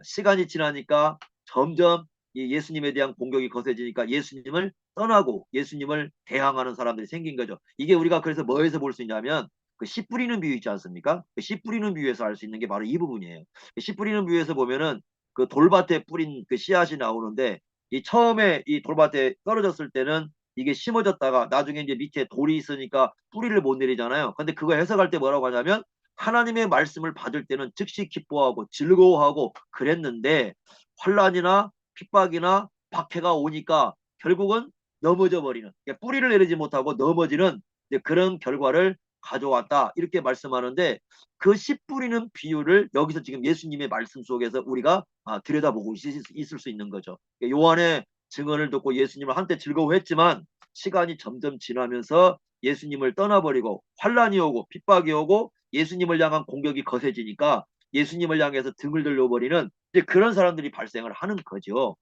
시간이 지나니까 점점 이 예수님에 대한 공격이 거세지니까 예수님을 떠나고 예수님을 대항하는 사람들이 생긴 거죠. 이게 우리가 그래서 뭐에서 볼 수 있냐면 그 씨 뿌리는 비유 있지 않습니까? 그 씨 뿌리는 비유에서 알 수 있는 게 바로 이 부분이에요. 씨 뿌리는 비유에서 보면은 그 돌밭에 뿌린 그 씨앗이 나오는데, 이 처음에 이 돌밭에 떨어졌을 때는 이게 심어졌다가 나중에 이제 밑에 돌이 있으니까 뿌리를 못 내리잖아요. 근데 그거 해석할 때 뭐라고 하냐면 하나님의 말씀을 받을 때는 즉시 기뻐하고 즐거워하고 그랬는데 환란이나 핍박이나 박해가 오니까 결국은 넘어져 버리는, 그러니까 뿌리를 내리지 못하고 넘어지는 그런 결과를 가져왔다, 이렇게 말씀하는데, 그 씨 뿌리는 비유를 여기서 지금 예수님의 말씀 속에서 우리가 들여다보고 있을 수 있는 거죠. 요한의 증언을 듣고 예수님을 한때 즐거워했지만 시간이 점점 지나면서 예수님을 떠나버리고 환란이 오고 핍박이 오고 예수님을 향한 공격이 거세지니까 예수님을 향해서 등을 돌려버리는 이제 그런 사람들이 발생을 하는 거죠.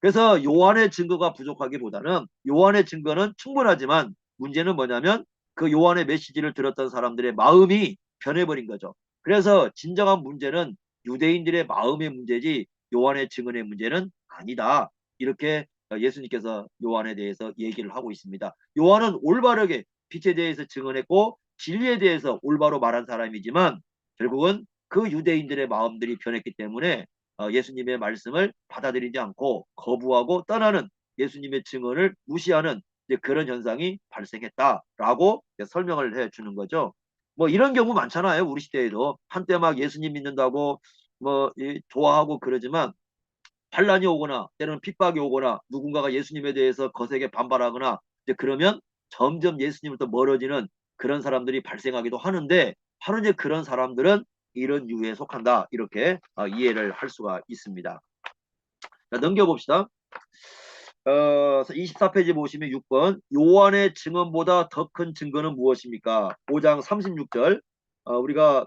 그래서 요한의 증거가 부족하기보다는 요한의 증거는 충분하지만 문제는 뭐냐면 그 요한의 메시지를 들었던 사람들의 마음이 변해버린 거죠. 그래서 진정한 문제는 유대인들의 마음의 문제지 요한의 증언의 문제는 아니다, 이렇게 예수님께서 요한에 대해서 얘기를 하고 있습니다. 요한은 올바르게 빛에 대해서 증언했고 진리에 대해서 올바로 말한 사람이지만 결국은 그 유대인들의 마음들이 변했기 때문에 예수님의 말씀을 받아들이지 않고 거부하고 떠나는, 예수님의 증언을 무시하는 그런 현상이 발생했다라고 설명을 해주는 거죠. 뭐 이런 경우 많잖아요. 우리 시대에도 한때 막 예수님 믿는다고 뭐 좋아하고 그러지만 환란이 오거나 때로는 핍박이 오거나 누군가가 예수님에 대해서 거세게 반발하거나 그러면 점점 예수님부터 멀어지는 그런 사람들이 발생하기도 하는데, 바로 이제 그런 사람들은 이런 유에 속한다, 이렇게 이해를 할 수가 있습니다. 자, 넘겨봅시다. 24페이지 보시면 6번, 요한의 증언보다 더 큰 증거는 무엇입니까? 5장 36절, 우리가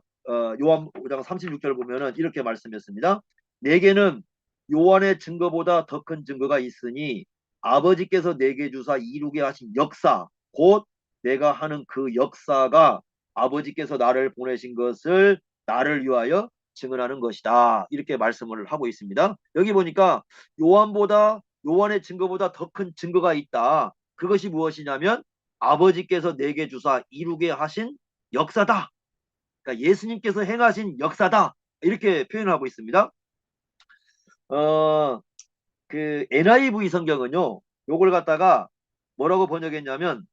요한 5장 36절 보면은 이렇게 말씀했습니다. 내게는 요한의 증거보다 더 큰 증거가 있으니 아버지께서 내게 주사 이루게 하신 역사, 곧 내가 하는 그 역사가 아버지께서 나를 보내신 것을 나를 위하여 증언하는 것이다, 이렇게 말씀을 하고 있습니다. 여기 보니까 요한의 증거보다 더 큰 증거가 있다. 그것이 무엇이냐면 아버지께서 내게 주사 이루게 하신 역사다. 그러니까 예수님께서 행하신 역사다, 이렇게 표현하고 있습니다. 그 NIV 성경은요, 요걸 갖다가 뭐라고 번역했냐면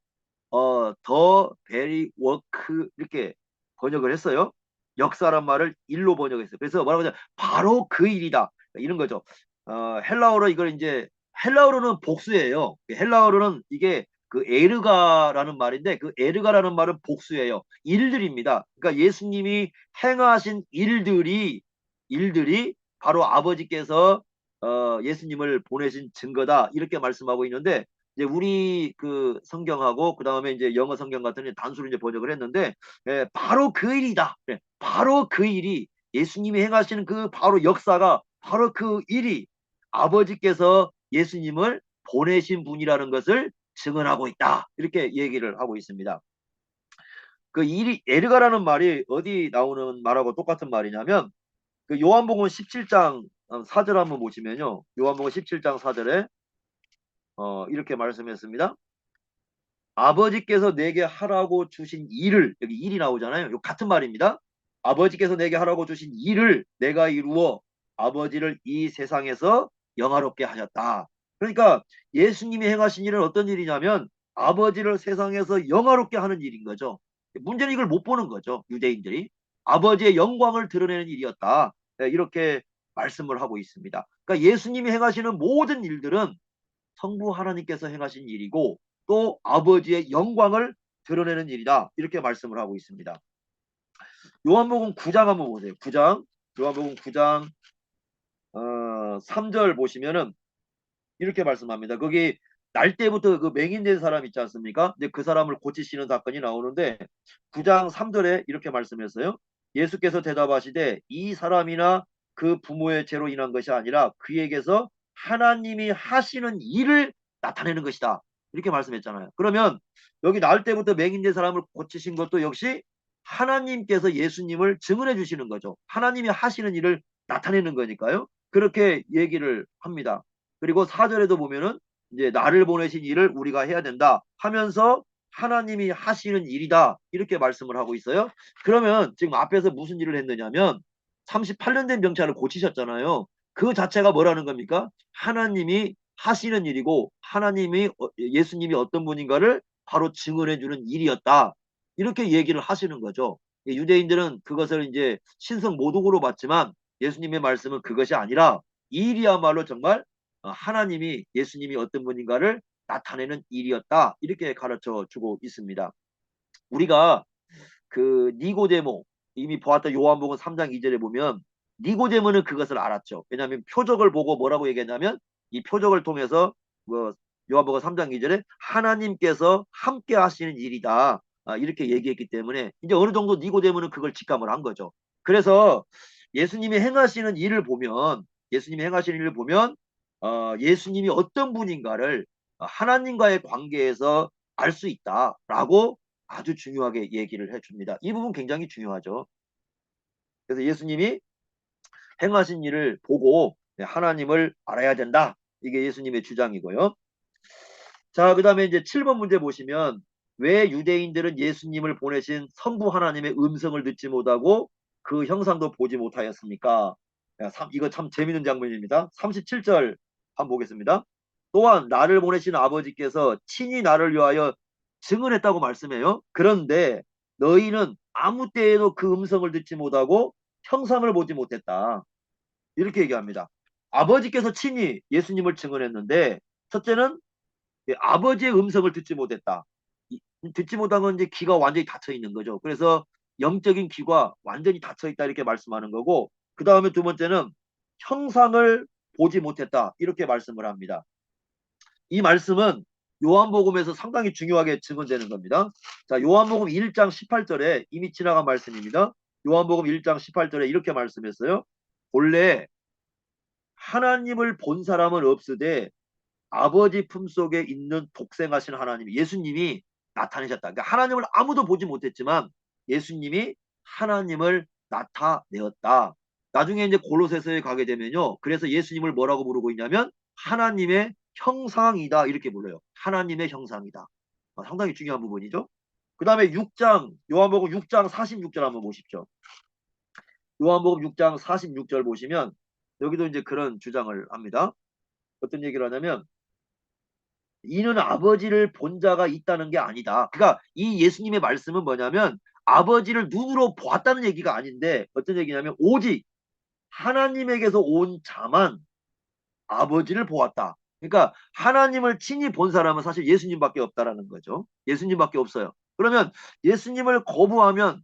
더 베리 워크 이렇게 번역을 했어요. 역사란 말을 일로 번역했어요. 그래서 뭐라고 하냐, 바로 그 일이다, 이런 거죠. 헬라어로 이걸 이제, 헬라어로는 복수예요. 헬라어로는 이게 그 에르가라는 말인데 그 에르가라는 말은 복수예요. 일들입니다. 그러니까 예수님이 행하신 일들이 바로 아버지께서 예수님을 보내신 증거다, 이렇게 말씀하고 있는데, 이제 우리 그 성경하고 그 다음에 이제 영어 성경 같은 게 단수로 이제 번역을 했는데, 바로 그 일이다. 바로 그 일이 예수님이 행하시는 그 바로 역사가, 바로 그 일이 아버지께서 예수님을 보내신 분이라는 것을 증언하고 있다, 이렇게 얘기를 하고 있습니다. 그 일이 에르가라는 말이 어디 나오는 말하고 똑같은 말이냐면 그 요한복음 17장 4절 한번 보시면요. 요한복음 17장 4절에 이렇게 말씀했습니다. 아버지께서 내게 하라고 주신 일을 여기 일이 나오잖아요. 요 같은 말입니다. 아버지께서 내게 하라고 주신 일을 내가 이루어 아버지를 이 세상에서 영화롭게 하셨다. 그러니까 예수님이 행하신 일은 어떤 일이냐면 아버지를 세상에서 영화롭게 하는 일인 거죠. 문제는 이걸 못 보는 거죠. 유대인들이. 아버지의 영광을 드러내는 일이었다. 네, 이렇게 말씀을 하고 있습니다. 그러니까 예수님이 행하시는 모든 일들은 성부 하나님께서 행하신 일이고 또 아버지의 영광을 드러내는 일이다. 이렇게 말씀을 하고 있습니다. 요한복음 9장 한번 보세요. 9장. 요한복음 9장 3절 보시면은 이렇게 말씀합니다. 거기 날 때부터 그 맹인된 사람 있지 않습니까? 이제 그 사람을 고치시는 사건이 나오는데 9장 3절에 이렇게 말씀했어요. 예수께서 대답하시되 이 사람이나 그 부모의 죄로 인한 것이 아니라 그에게서 하나님이 하시는 일을 나타내는 것이다. 이렇게 말씀했잖아요. 그러면 여기 나을 때부터 맹인된 사람을 고치신 것도 역시 하나님께서 예수님을 증언해 주시는 거죠. 하나님이 하시는 일을 나타내는 거니까요. 그렇게 얘기를 합니다. 그리고 4절에도 보면은 이제 나를 보내신 일을 우리가 해야 된다 하면서 하나님이 하시는 일이다 이렇게 말씀을 하고 있어요. 그러면 지금 앞에서 무슨 일을 했느냐면 38년 된 병자를 고치셨잖아요. 그 자체가 뭐라는 겁니까? 하나님이 하시는 일이고 하나님이 예수님이 어떤 분인가를 바로 증언해 주는 일이었다. 이렇게 얘기를 하시는 거죠. 유대인들은 그것을 이제 신성 모독으로 봤지만 예수님의 말씀은 그것이 아니라 이 일이야말로 정말 하나님이 예수님이 어떤 분인가를 나타내는 일이었다. 이렇게 가르쳐 주고 있습니다. 우리가 그 니고데모 이미 보았던 요한복음 3장 2절에 보면 니고데모는 그것을 알았죠. 왜냐하면 표적을 보고 뭐라고 얘기했냐면 이 표적을 통해서 뭐 요한복음 3장 2절에 하나님께서 함께 하시는 일이다. 이렇게 얘기했기 때문에 이제 어느 정도 니고데모는 그걸 직감을 한 거죠. 그래서 예수님이 행하시는 일을 보면 예수님이 행하시는 일을 보면 예수님이 어떤 분인가를 하나님과의 관계에서 알 수 있다라고 아주 중요하게 얘기를 해줍니다. 이 부분 굉장히 중요하죠. 그래서 예수님이 행하신 일을 보고 하나님을 알아야 된다. 이게 예수님의 주장이고요. 자, 그 다음에 이제 7번 문제 보시면 왜 유대인들은 예수님을 보내신 성부 하나님의 음성을 듣지 못하고 그 형상도 보지 못하였습니까? 이거 참 재밌는 장면입니다. 37절 한번 보겠습니다. 또한 나를 보내신 아버지께서 친히 나를 위하여 증언했다고 말씀해요. 그런데 너희는 아무 때에도 그 음성을 듣지 못하고 형상을 보지 못했다. 이렇게 얘기합니다. 아버지께서 친히 예수님을 증언했는데 첫째는 아버지의 음성을 듣지 못했다. 듣지 못한 건 이제 귀가 완전히 닫혀 있는 거죠. 그래서 영적인 귀가 완전히 닫혀 있다 이렇게 말씀하는 거고 그 다음에 두 번째는 형상을 보지 못했다 이렇게 말씀을 합니다. 이 말씀은 요한복음에서 상당히 중요하게 증언되는 겁니다. 자, 요한복음 1장 18절에 이미 지나간 말씀입니다. 요한복음 1장 18절에 이렇게 말씀했어요. 본래 하나님을 본 사람은 없으되 아버지 품속에 있는 독생하신 하나님 예수님이 나타내셨다. 그러니까 하나님을 아무도 보지 못했지만 예수님이 하나님을 나타내었다. 나중에 이제 골로새서에 가게 되면요. 그래서 예수님을 뭐라고 부르고 있냐면 하나님의 형상이다 이렇게 불러요. 하나님의 형상이다. 상당히 중요한 부분이죠. 그 다음에 6장 요한복음 6장 46절 한번 보십시오. 요한복음 6장 46절 보시면 여기도 이제 그런 주장을 합니다. 어떤 얘기를 하냐면 이는 아버지를 본 자가 있다는 게 아니다. 그러니까 이 예수님의 말씀은 뭐냐면 아버지를 눈으로 보았다는 얘기가 아닌데 어떤 얘기냐면 오직 하나님에게서 온 자만 아버지를 보았다. 그러니까 하나님을 친히 본 사람은 사실 예수님밖에 없다라는 거죠. 예수님밖에 없어요. 그러면 예수님을 거부하면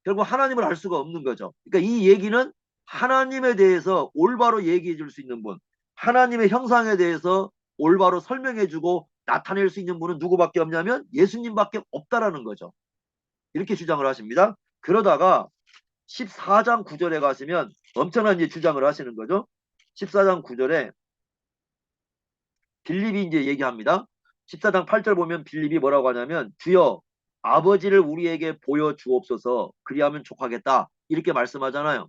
결국 하나님을 알 수가 없는 거죠. 그러니까 이 얘기는 하나님에 대해서 올바로 얘기해 줄 수 있는 분, 하나님의 형상에 대해서 올바로 설명해 주고 나타낼 수 있는 분은 누구밖에 없냐면 예수님밖에 없다라는 거죠. 이렇게 주장을 하십니다. 그러다가 14장 9절에 가시면 엄청난 이제 주장을 하시는 거죠. 14장 9절에 빌립이 이제 얘기합니다. 14장 8절 보면 빌립이 뭐라고 하냐면 주여 아버지를 우리에게 보여주옵소서 그리하면 족하겠다. 이렇게 말씀하잖아요.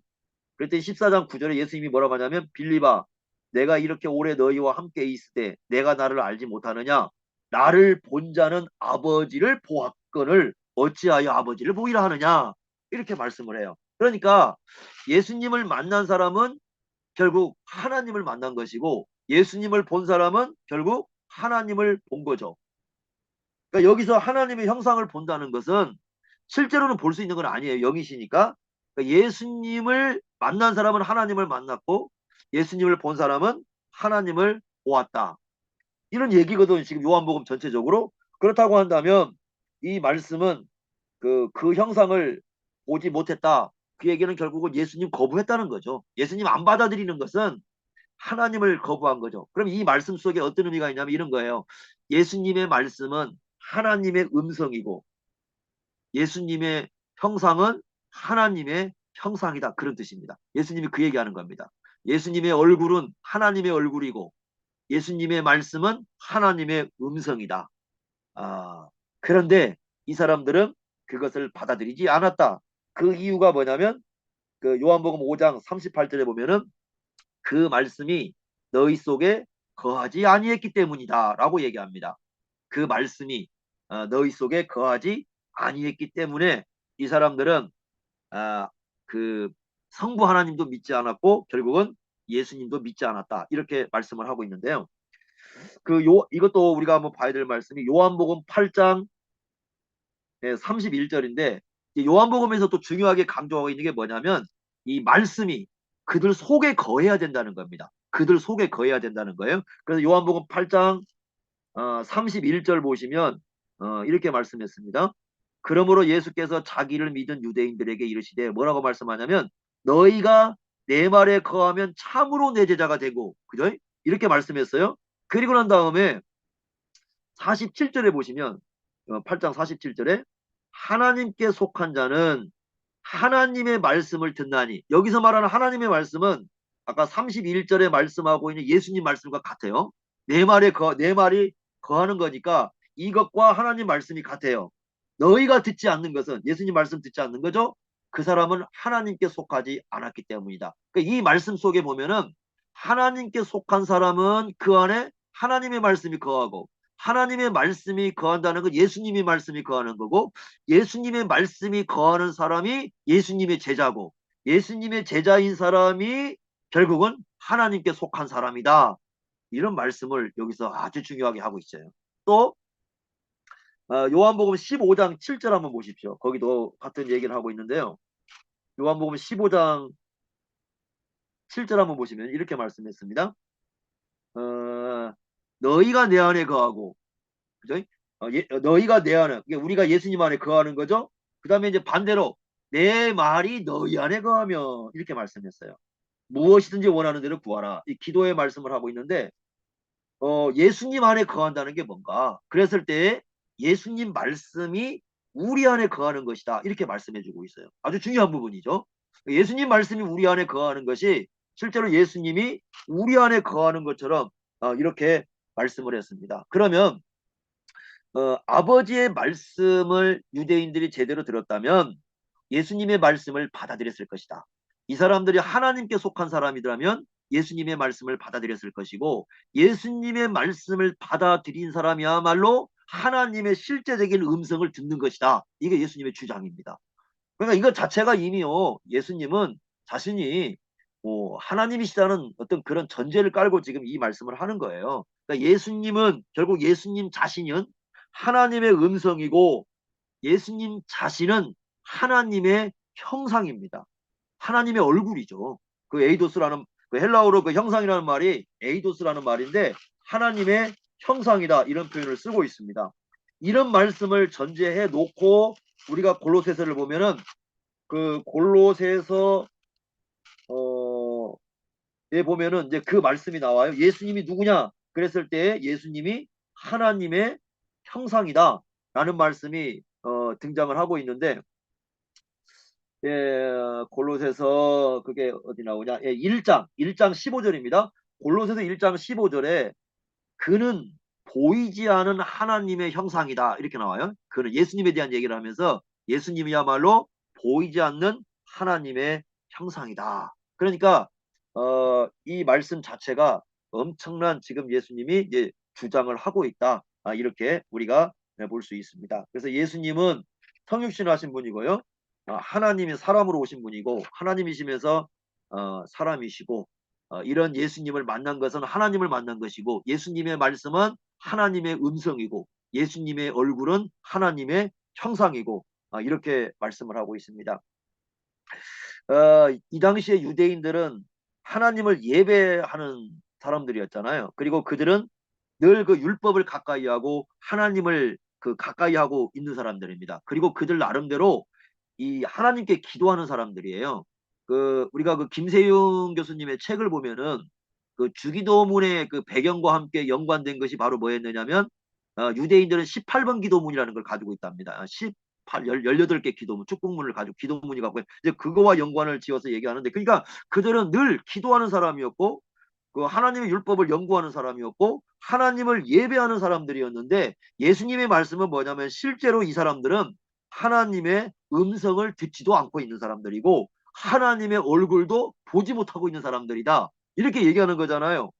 그랬더니 14장 9절에 예수님이 뭐라고 하냐면 빌립아 내가 이렇게 오래 너희와 함께 있을 때 내가 나를 알지 못하느냐 나를 본 자는 아버지를 보았거늘 어찌하여 아버지를 보이라 하느냐 이렇게 말씀을 해요. 그러니까 예수님을 만난 사람은 결국 하나님을 만난 것이고 예수님을 본 사람은 결국 하나님을 본 거죠. 그러니까 여기서 하나님의 형상을 본다는 것은 실제로는 볼 수 있는 건 아니에요. 영이시니까. 그러니까 예수님을 만난 사람은 하나님을 만났고 예수님을 본 사람은 하나님을 보았다. 이런 얘기거든. 지금 요한복음 전체적으로. 그렇다고 한다면 이 말씀은 그 형상을 보지 못했다. 그 얘기는 결국은 예수님 거부했다는 거죠. 예수님 안 받아들이는 것은 하나님을 거부한 거죠. 그럼 이 말씀 속에 어떤 의미가 있냐면 이런 거예요. 예수님의 말씀은 하나님의 음성이고 예수님의 형상은 하나님의 형상이다. 그런 뜻입니다. 예수님이 그 얘기하는 겁니다. 예수님의 얼굴은 하나님의 얼굴이고 예수님의 말씀은 하나님의 음성이다. 아, 그런데 이 사람들은 그것을 받아들이지 않았다. 그 이유가 뭐냐면 그 요한복음 5장 38절에 보면은 그 말씀이 너희 속에 거하지 아니했기 때문이다 라고 얘기합니다. 그 말씀이 너희 속에 거하지 아니했기 때문에 이 사람들은 아, 그 성부 하나님도 믿지 않았고 결국은 예수님도 믿지 않았다 이렇게 말씀을 하고 있는데요. 이것도 우리가 한번 봐야 될 말씀이 요한복음 8장 31절인데 요한복음에서 또 중요하게 강조하고 있는 게 뭐냐면 이 말씀이 그들 속에 거해야 된다는 겁니다. 그들 속에 거해야 된다는 거예요. 그래서 요한복음 8장 31절 보시면 이렇게 말씀했습니다. 그러므로 예수께서 자기를 믿은 유대인들에게 이르시되 뭐라고 말씀하냐면 너희가 내 말에 거하면 참으로 내 제자가 되고 그죠? 이렇게 말씀했어요. 그리고 난 다음에 47절에 보시면 8장 47절에 하나님께 속한 자는 하나님의 말씀을 듣나니 여기서 말하는 하나님의 말씀은 아까 31절에 말씀하고 있는 예수님 말씀과 같아요. 내 말이 거하는 거니까 이것과 하나님 말씀이 같아요. 너희가 듣지 않는 것은 예수님 말씀 듣지 않는 거죠. 그 사람은 하나님께 속하지 않았기 때문이다. 그러니까 이 말씀 속에 보면은 하나님께 속한 사람은 그 안에 하나님의 말씀이 거하고 하나님의 말씀이 거한다는 건 예수님의 말씀이 거하는 거고 예수님의 말씀이 거하는 사람이 예수님의 제자고 예수님의 제자인 사람이 결국은 하나님께 속한 사람이다. 이런 말씀을 여기서 아주 중요하게 하고 있어요. 또 요한복음 15장 7절 한번 보십시오. 거기도 같은 얘기를 하고 있는데요. 요한복음 15장 7절 한번 보시면 이렇게 말씀했습니다. 너희가 내 안에 거하고 그죠? 너희가 내 안에 우리가 예수님 안에 거하는 거죠. 그 다음에 이제 반대로 내 말이 너희 안에 거하면 이렇게 말씀했어요. 무엇이든지 원하는 대로 구하라. 이 기도의 말씀을 하고 있는데 예수님 안에 거한다는 게 뭔가? 그랬을 때 예수님 말씀이 우리 안에 거하는 것이다. 이렇게 말씀해주고 있어요. 아주 중요한 부분이죠. 예수님 말씀이 우리 안에 거하는 것이 실제로 예수님이 우리 안에 거하는 것처럼 이렇게 말씀을 했습니다. 그러면 아버지의 말씀을 유대인들이 제대로 들었다면 예수님의 말씀을 받아들였을 것이다. 이 사람들이 하나님께 속한 사람이라면 예수님의 말씀을 받아들였을 것이고 예수님의 말씀을 받아들인 사람이야말로 하나님의 실제적인 음성을 듣는 것이다. 이게 예수님의 주장입니다. 그러니까 이것 자체가 이미요. 예수님은 자신이 하나님이시다는 어떤 그런 전제를 깔고 지금 이 말씀을 하는 거예요. 그러니까 예수님은 결국 예수님 자신은 하나님의 음성이고 예수님 자신은 하나님의 형상입니다. 하나님의 얼굴이죠. 그 에이도스라는 그 헬라어로 그 형상이라는 말이 에이도스라는 말인데 하나님의 형상이다 이런 표현을 쓰고 있습니다. 이런 말씀을 전제해 놓고 우리가 골로새서를 보면은 그 골로새서 에 보면은 이제 그 말씀이 나와요. 예수님이 누구냐? 그랬을 때 예수님이 하나님의 형상이다 라는 말씀이 등장을 하고 있는데 골로새서 그게 어디 나오냐? 1장 15절입니다. 골로새서 1장 15절에 그는 보이지 않은 하나님의 형상이다. 이렇게 나와요. 그는 예수님에 대한 얘기를 하면서 예수님이야말로 보이지 않는 하나님의 형상이다. 그러니까 이 말씀 자체가 엄청난 지금 예수님이 이제 주장을 하고 있다. 이렇게 우리가 볼 수 있습니다. 그래서 예수님은 성육신을 하신 분이고요. 하나님이 사람으로 오신 분이고 하나님이시면서 사람이시고 이런 예수님을 만난 것은 하나님을 만난 것이고 예수님의 말씀은 하나님의 음성이고 예수님의 얼굴은 하나님의 형상이고 이렇게 말씀을 하고 있습니다. 이 당시에 유대인들은 하나님을 예배하는 사람들이었잖아요. 그리고 그들은 늘 그 율법을 가까이 하고 하나님을 그 가까이 하고 있는 사람들입니다. 그리고 그들 나름대로 이 하나님께 기도하는 사람들이에요. 그 우리가 그 김세용 교수님의 책을 보면은 그 주기도문의 그 배경과 함께 연관된 것이 바로 뭐였느냐면 유대인들은 18번 기도문이라는 걸 가지고 있답니다. 18개 기도문, 축복문을 가지고 기도문이 갖고 이제 그거와 연관을 지어서 얘기하는데 그러니까 그들은 늘 기도하는 사람이었고 그 하나님의 율법을 연구하는 사람이었고 하나님을 예배하는 사람들이었는데 예수님의 말씀은 뭐냐면 실제로 이 사람들은 하나님의 음성을 듣지도 않고 있는 사람들이고 하나님의 얼굴도 보지 못하고 있는 사람들이다. 이렇게 얘기하는 거잖아요.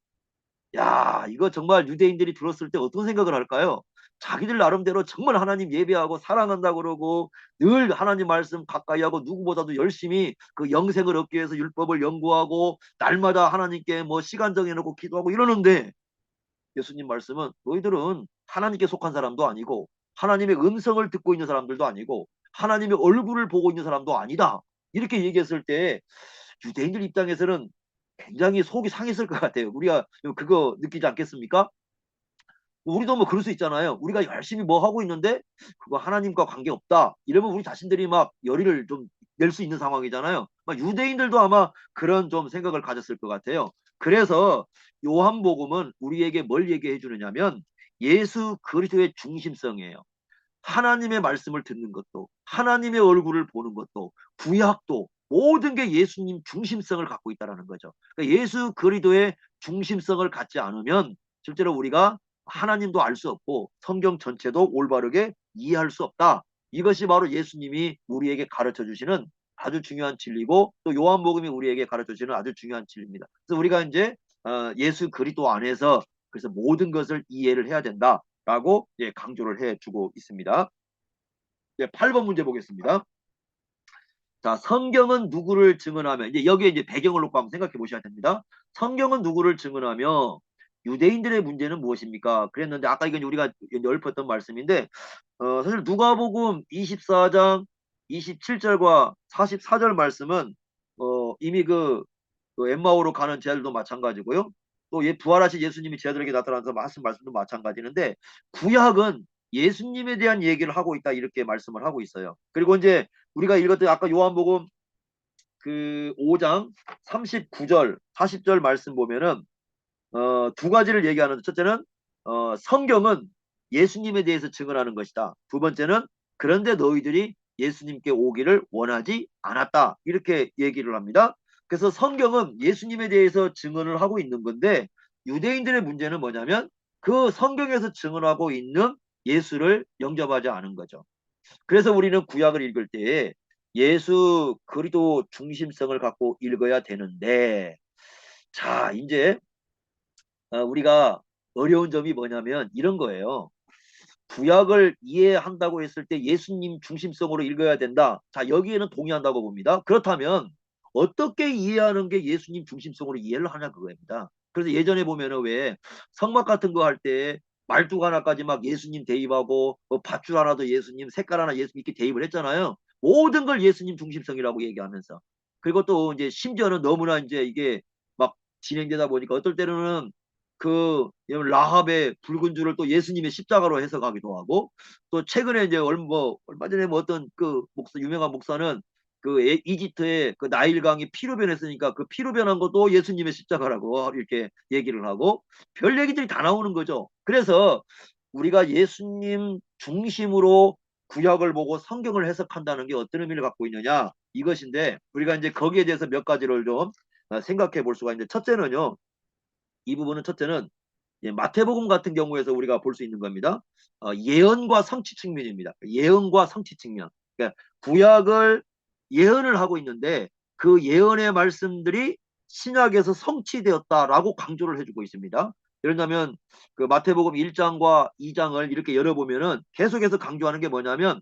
야, 이거 정말 유대인들이 들었을 때 어떤 생각을 할까요? 자기들 나름대로 정말 하나님 예배하고 사랑한다 그러고 늘 하나님 말씀 가까이 하고 누구보다도 열심히 그 영생을 얻기 위해서 율법을 연구하고 날마다 하나님께 뭐 시간 정해놓고 기도하고 이러는데 예수님 말씀은 너희들은 하나님께 속한 사람도 아니고 하나님의 음성을 듣고 있는 사람들도 아니고 하나님의 얼굴을 보고 있는 사람도 아니다. 이렇게 얘기했을 때 유대인들 입장에서는 굉장히 속이 상했을 것 같아요. 우리가 그거 느끼지 않겠습니까? 우리도 뭐 그럴 수 있잖아요. 우리가 열심히 뭐 하고 있는데 그거 하나님과 관계없다. 이러면 우리 자신들이 막 열의를 좀 낼 수 있는 상황이잖아요. 막 유대인들도 아마 그런 좀 생각을 가졌을 것 같아요. 그래서 요한복음은 우리에게 뭘 얘기해 주느냐면 예수 그리스도의 중심성이에요. 하나님의 말씀을 듣는 것도 하나님의 얼굴을 보는 것도 구약도 모든 게 예수님 중심성을 갖고 있다는 거죠. 그러니까 예수 그리스도의 중심성을 갖지 않으면 실제로 우리가 하나님도 알 수 없고 성경 전체도 올바르게 이해할 수 없다. 이것이 바로 예수님이 우리에게 가르쳐 주시는 아주 중요한 진리고 또 요한복음이 우리에게 가르쳐 주시는 아주 중요한 진리입니다. 그래서 우리가 이제 예수 그리스도 안에서 그래서 모든 것을 이해를 해야 된다라고 강조를 해주고 있습니다. 8번 문제 보겠습니다. 자, 성경은 누구를 증언하며 이제 여기에 이제 배경을 놓고 한번 생각해 보셔야 됩니다. 성경은 누구를 증언하며 유대인들의 문제는 무엇입니까? 그랬는데 아까 이건 우리가 읊었던 말씀인데 사실 누가복음 24장 27절과 44절 말씀은 이미 그 엠마오로 가는 제자들도 마찬가지고요. 또 부활하신 예수님이 제자들에게 나타나서 말씀도 마찬가지인데 구약은 예수님에 대한 얘기를 하고 있다 이렇게 말씀을 하고 있어요. 그리고 이제 우리가 읽었던 아까 요한복음 그 5장 39절 40절 말씀 보면은 두 가지를 얘기하는데 첫째는 성경은 예수님에 대해서 증언하는 것이다. 두 번째는 그런데 너희들이 예수님께 오기를 원하지 않았다. 이렇게 얘기를 합니다. 그래서 성경은 예수님에 대해서 증언을 하고 있는 건데 유대인들의 문제는 뭐냐면 그 성경에서 증언하고 있는 예수를 영접하지 않은 거죠. 그래서 우리는 구약을 읽을 때에 예수 그리스도 중심성을 갖고 읽어야 되는데 자 이제 우리가 어려운 점이 뭐냐면 이런 거예요. 구약을 이해한다고 했을 때 예수님 중심성으로 읽어야 된다. 자, 여기에는 동의한다고 봅니다. 그렇다면 어떻게 이해하는 게 예수님 중심성으로 이해를 하냐 그거입니다. 그래서 예전에 보면은 왜 성막 같은 거 할 때 말뚝 하나까지 막 예수님 대입하고 뭐 밧줄 하나도 예수님, 색깔 하나 예수님 이렇게 대입을 했잖아요. 모든 걸 예수님 중심성이라고 얘기하면서. 그리고 또 이제 심지어는 너무나 이제 이게 막 진행되다 보니까 어떨 때는 그 라합의 붉은 줄을 또 예수님의 십자가로 해석하기도 하고 또 최근에 이제 얼마 전에 뭐 어떤 그 목사 유명한 목사는 그 이집트의 그 나일강이 피로 변했으니까 그 피로 변한 것도 예수님의 십자가라고 이렇게 얘기를 하고 별 얘기들이 다 나오는 거죠. 그래서 우리가 예수님 중심으로 구약을 보고 성경을 해석한다는 게 어떤 의미를 갖고 있느냐 이것인데 우리가 이제 거기에 대해서 몇 가지를 좀 생각해 볼 수가 있는데 첫째는요. 이 부분은 첫째는 예, 마태복음 같은 경우에서 우리가 볼 수 있는 겁니다. 예언과 성취 측면입니다. 예언과 성취 측면. 그러니까 구약을 예언을 하고 있는데 그 예언의 말씀들이 신약에서 성취되었다라고 강조를 해주고 있습니다. 예를 들면 그 마태복음 1장과 2장을 이렇게 열어보면은 계속해서 강조하는 게 뭐냐면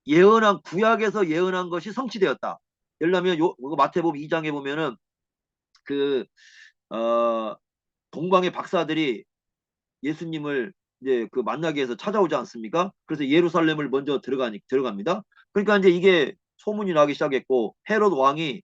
예언한 구약에서 예언한 것이 성취되었다. 예를 들면 마태복음 2장에 보면은 그 어, 동방의 박사들이 예수님을 이제 그 만나기 위해서 찾아오지 않습니까? 그래서 예루살렘을 먼저 들어갑니다. 그러니까 이제 이게 소문이 나기 시작했고 헤롯 왕이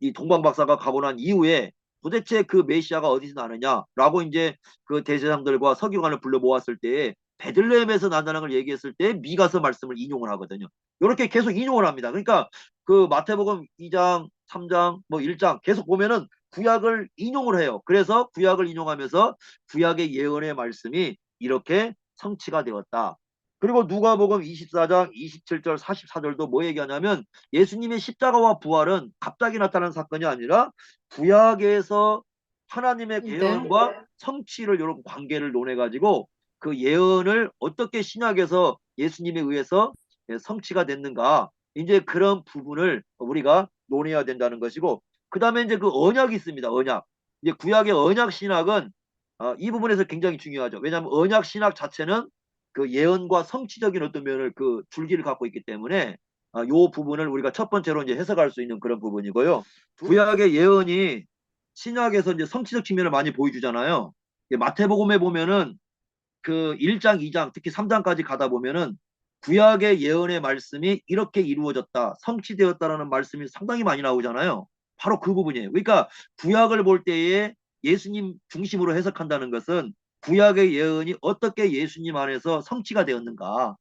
이 동방 박사가 가고 난 이후에 도대체 그 메시아가 어디서 나느냐라고 이제 그 대제사장들과 서기관을 불러 모았을 때에 베들레헴에서 난다는 걸 얘기했을 때 미가서 말씀을 인용을 하거든요. 이렇게 계속 인용을 합니다. 그러니까 그 마태복음 2장, 3장, 뭐 1장 계속 보면은 구약을 인용을 해요. 그래서 구약을 인용하면서 구약의 예언의 말씀이 이렇게 성취가 되었다. 그리고 누가복음 24장 27절 44절도 뭐 얘기하냐면 예수님의 십자가와 부활은 갑자기 나타난 사건이 아니라 구약에서 하나님의 네. 예언과 성취를 이런 관계를 논해 가지고 그 예언을 어떻게 신약에서 예수님에 의해서 성취가 됐는가 이제 그런 부분을 우리가 논해야 된다는 것이고 그 다음에 이제 그 언약이 있습니다. 언약. 이제 구약의 언약 신학은 이 부분에서 굉장히 중요하죠. 왜냐하면 언약 신학 자체는 그 예언과 성취적인 어떤 면을 그 줄기를 갖고 있기 때문에 요 부분을 우리가 첫 번째로 이제 해석할 수 있는 그런 부분이고요. 구약의 예언이 신약에서 이제 성취적 측면을 많이 보여주잖아요. 마태복음에 보면은 그 1장, 2장, 특히 3장까지 가다 보면은 구약의 예언의 말씀이 이렇게 이루어졌다, 성취되었다라는 말씀이 상당히 많이 나오잖아요. 바로 그 부분이에요. 그러니까 구약을 볼 때에 예수님 중심으로 해석한다는 것은 구약의 예언이 어떻게 예수님 안에서 성취가 되었는가.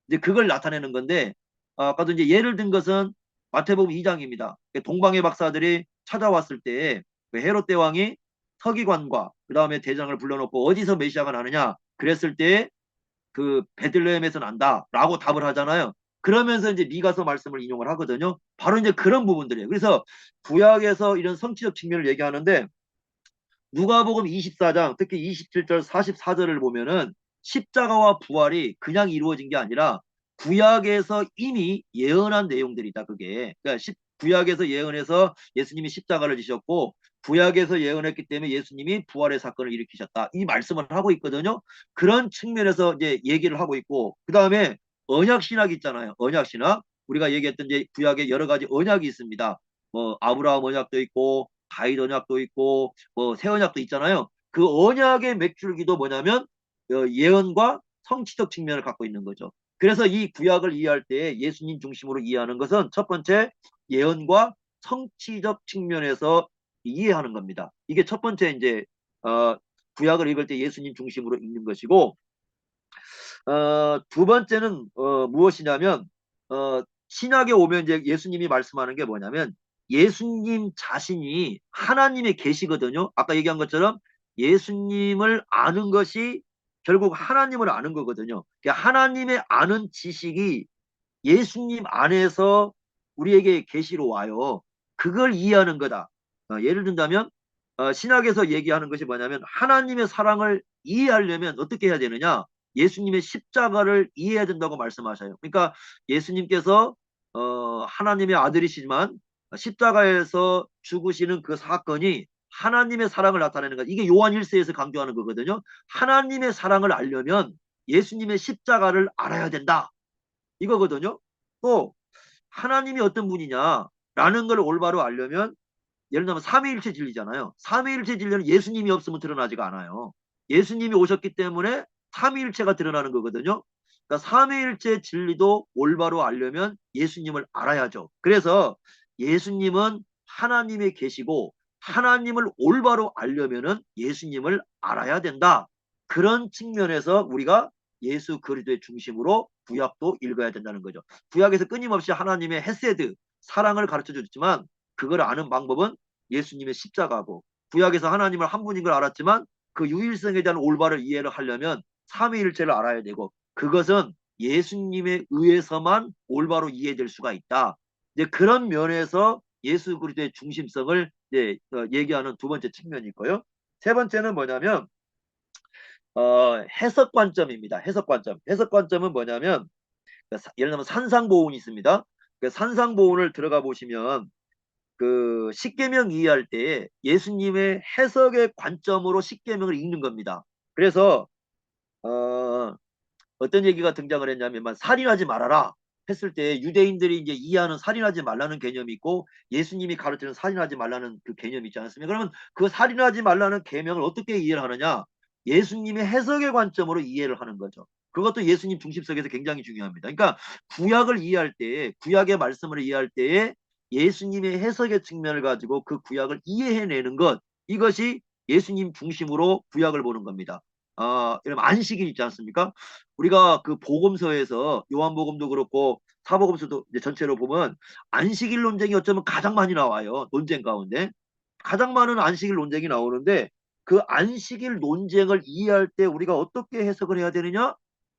이제 그걸 나타내는 건데 아까도 이제 예를 든 것은 마태복음 2장입니다. 동방의 박사들이 찾아왔을 때 헤롯 대왕이 서기관과 그 다음에 대장을 불러놓고 어디서 메시아가 나느냐 그랬을 때 그 베들레헴에서 난다라고 답을 하잖아요. 그러면서 이제 미가서 말씀을 인용을 하거든요. 바로 이제 그런 부분들이에요. 그래서 구약에서 이런 성취적 측면을 얘기하는데 누가복음 24장 특히 27절 44절을 보면은 십자가와 부활이 그냥 이루어진 게 아니라 구약에서 이미 예언한 내용들이다. 그게 그러니까 구약에서 예언해서 예수님이 십자가를 지셨고 구약에서 예언했기 때문에 예수님이 부활의 사건을 일으키셨다. 이 말씀을 하고 있거든요. 그런 측면에서 이제 얘기를 하고 있고 그 다음에 언약 신학 있잖아요. 언약 신학 우리가 얘기했던 이제 구약에 여러 가지 언약이 있습니다. 뭐 아브라함 언약도 있고 다윗 언약도 있고 뭐 새 언약도 있잖아요. 그 언약의 맥줄기도 뭐냐면 예언과 성취적 측면을 갖고 있는 거죠. 그래서 이 구약을 이해할 때 예수님 중심으로 이해하는 것은 첫 번째 예언과 성취적 측면에서 이해하는 겁니다. 이게 첫 번째 이제 구약을 읽을 때 예수님 중심으로 읽는 것이고 두 번째는 무엇이냐면 신약에 오면 이제 예수님이 말씀하는 게 뭐냐면 예수님 자신이 하나님의 계시거든요. 아까 얘기한 것처럼 예수님을 아는 것이 결국 하나님을 아는 거거든요. 그러니까 하나님의 아는 지식이 예수님 안에서 우리에게 계시로 와요. 그걸 이해하는 거다. 예를 든다면 신학에서 얘기하는 것이 뭐냐면 하나님의 사랑을 이해하려면 어떻게 해야 되느냐? 예수님의 십자가를 이해해야 된다고 말씀하셔요. 그러니까 예수님께서 하나님의 아들이시지만 십자가에서 죽으시는 그 사건이 하나님의 사랑을 나타내는 것. 이게 요한 1세에서 강조하는 거거든요. 하나님의 사랑을 알려면 예수님의 십자가를 알아야 된다. 이거거든요. 또 하나님이 어떤 분이냐라는 걸 올바로 알려면 예를 들면 삼위일체 진리잖아요. 삼위일체 진리는 예수님이 없으면 드러나지가 않아요. 예수님이 오셨기 때문에 삼위일체가 드러나는 거거든요. 그러니까 삼위일체 진리도 올바로 알려면 예수님을 알아야죠. 그래서 예수님은 하나님에 계시고 하나님을 올바로 알려면은 예수님을 알아야 된다. 그런 측면에서 우리가 예수 그리스도의 중심으로 구약도 읽어야 된다는 거죠. 구약에서 끊임없이 하나님의 헤세드, 사랑을 가르쳐 줬지만 그걸 아는 방법은 예수님의 십자가고 구약에서 하나님을 한 분인 걸 알았지만 그 유일성에 대한 올바른 이해를 하려면 삼위일체를 알아야 되고 그것은 예수님에 의해서만 올바로 이해될 수가 있다. 이제 그런 면에서 예수 그리스도의 중심성을 이제 얘기하는 두 번째 측면이 있고요. 세 번째는 뭐냐면 해석 관점입니다. 해석 관점. 해석 관점은 뭐냐면 예를 들면 산상보훈이 있습니다. 그 산상보훈을 들어가 보시면 그 십계명 이해할 때 예수님의 해석의 관점으로 십계명을 읽는 겁니다. 그래서 어떤 얘기가 등장을 했냐면 살인하지 말아라 했을 때 유대인들이 이제 이해하는 살인하지 말라는 개념이 있고 예수님이 가르치는 살인하지 말라는 그 개념이 있지 않습니까? 그러면 그 살인하지 말라는 계명을 어떻게 이해를 하느냐? 예수님의 해석의 관점으로 이해를 하는 거죠. 그것도 예수님 중심성에서 굉장히 중요합니다. 그러니까 구약을 이해할 때, 구약의 말씀을 이해할 때에 예수님의 해석의 측면을 가지고 그 구약을 이해해내는 것, 이것이 예수님 중심으로 구약을 보는 겁니다. 이러면 안식일 있지 않습니까? 우리가 그 복음서에서 요한복음도 그렇고 사복음서도 이제 전체로 보면 안식일 논쟁이 어쩌면 가장 많이 나와요. 논쟁 가운데. 가장 많은 안식일 논쟁이 나오는데 그 안식일 논쟁을 이해할 때 우리가 어떻게 해석을 해야 되느냐?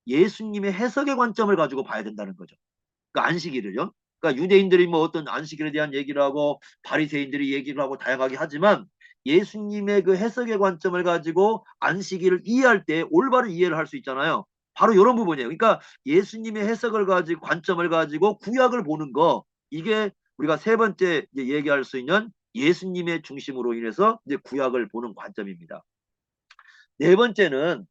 예수님의 해석의 관점을 가지고 봐야 된다는 거죠. 그 안식일을요. 그러니까 유대인들이 뭐 어떤 안식일에 대한 얘기를 하고 바리새인들이 얘기를 하고 다양하게 하지만 예수님의 그 해석의 관점을 가지고 안식일을 이해할 때 올바른 이해를 할 수 있잖아요. 바로 이런 부분이에요. 그러니까 예수님의 해석을 가지고 관점을 가지고 구약을 보는 거 이게 우리가 세 번째 이제 얘기할 수 있는 예수님의 중심으로 인해서 이제 구약을 보는 관점입니다. 네 번째는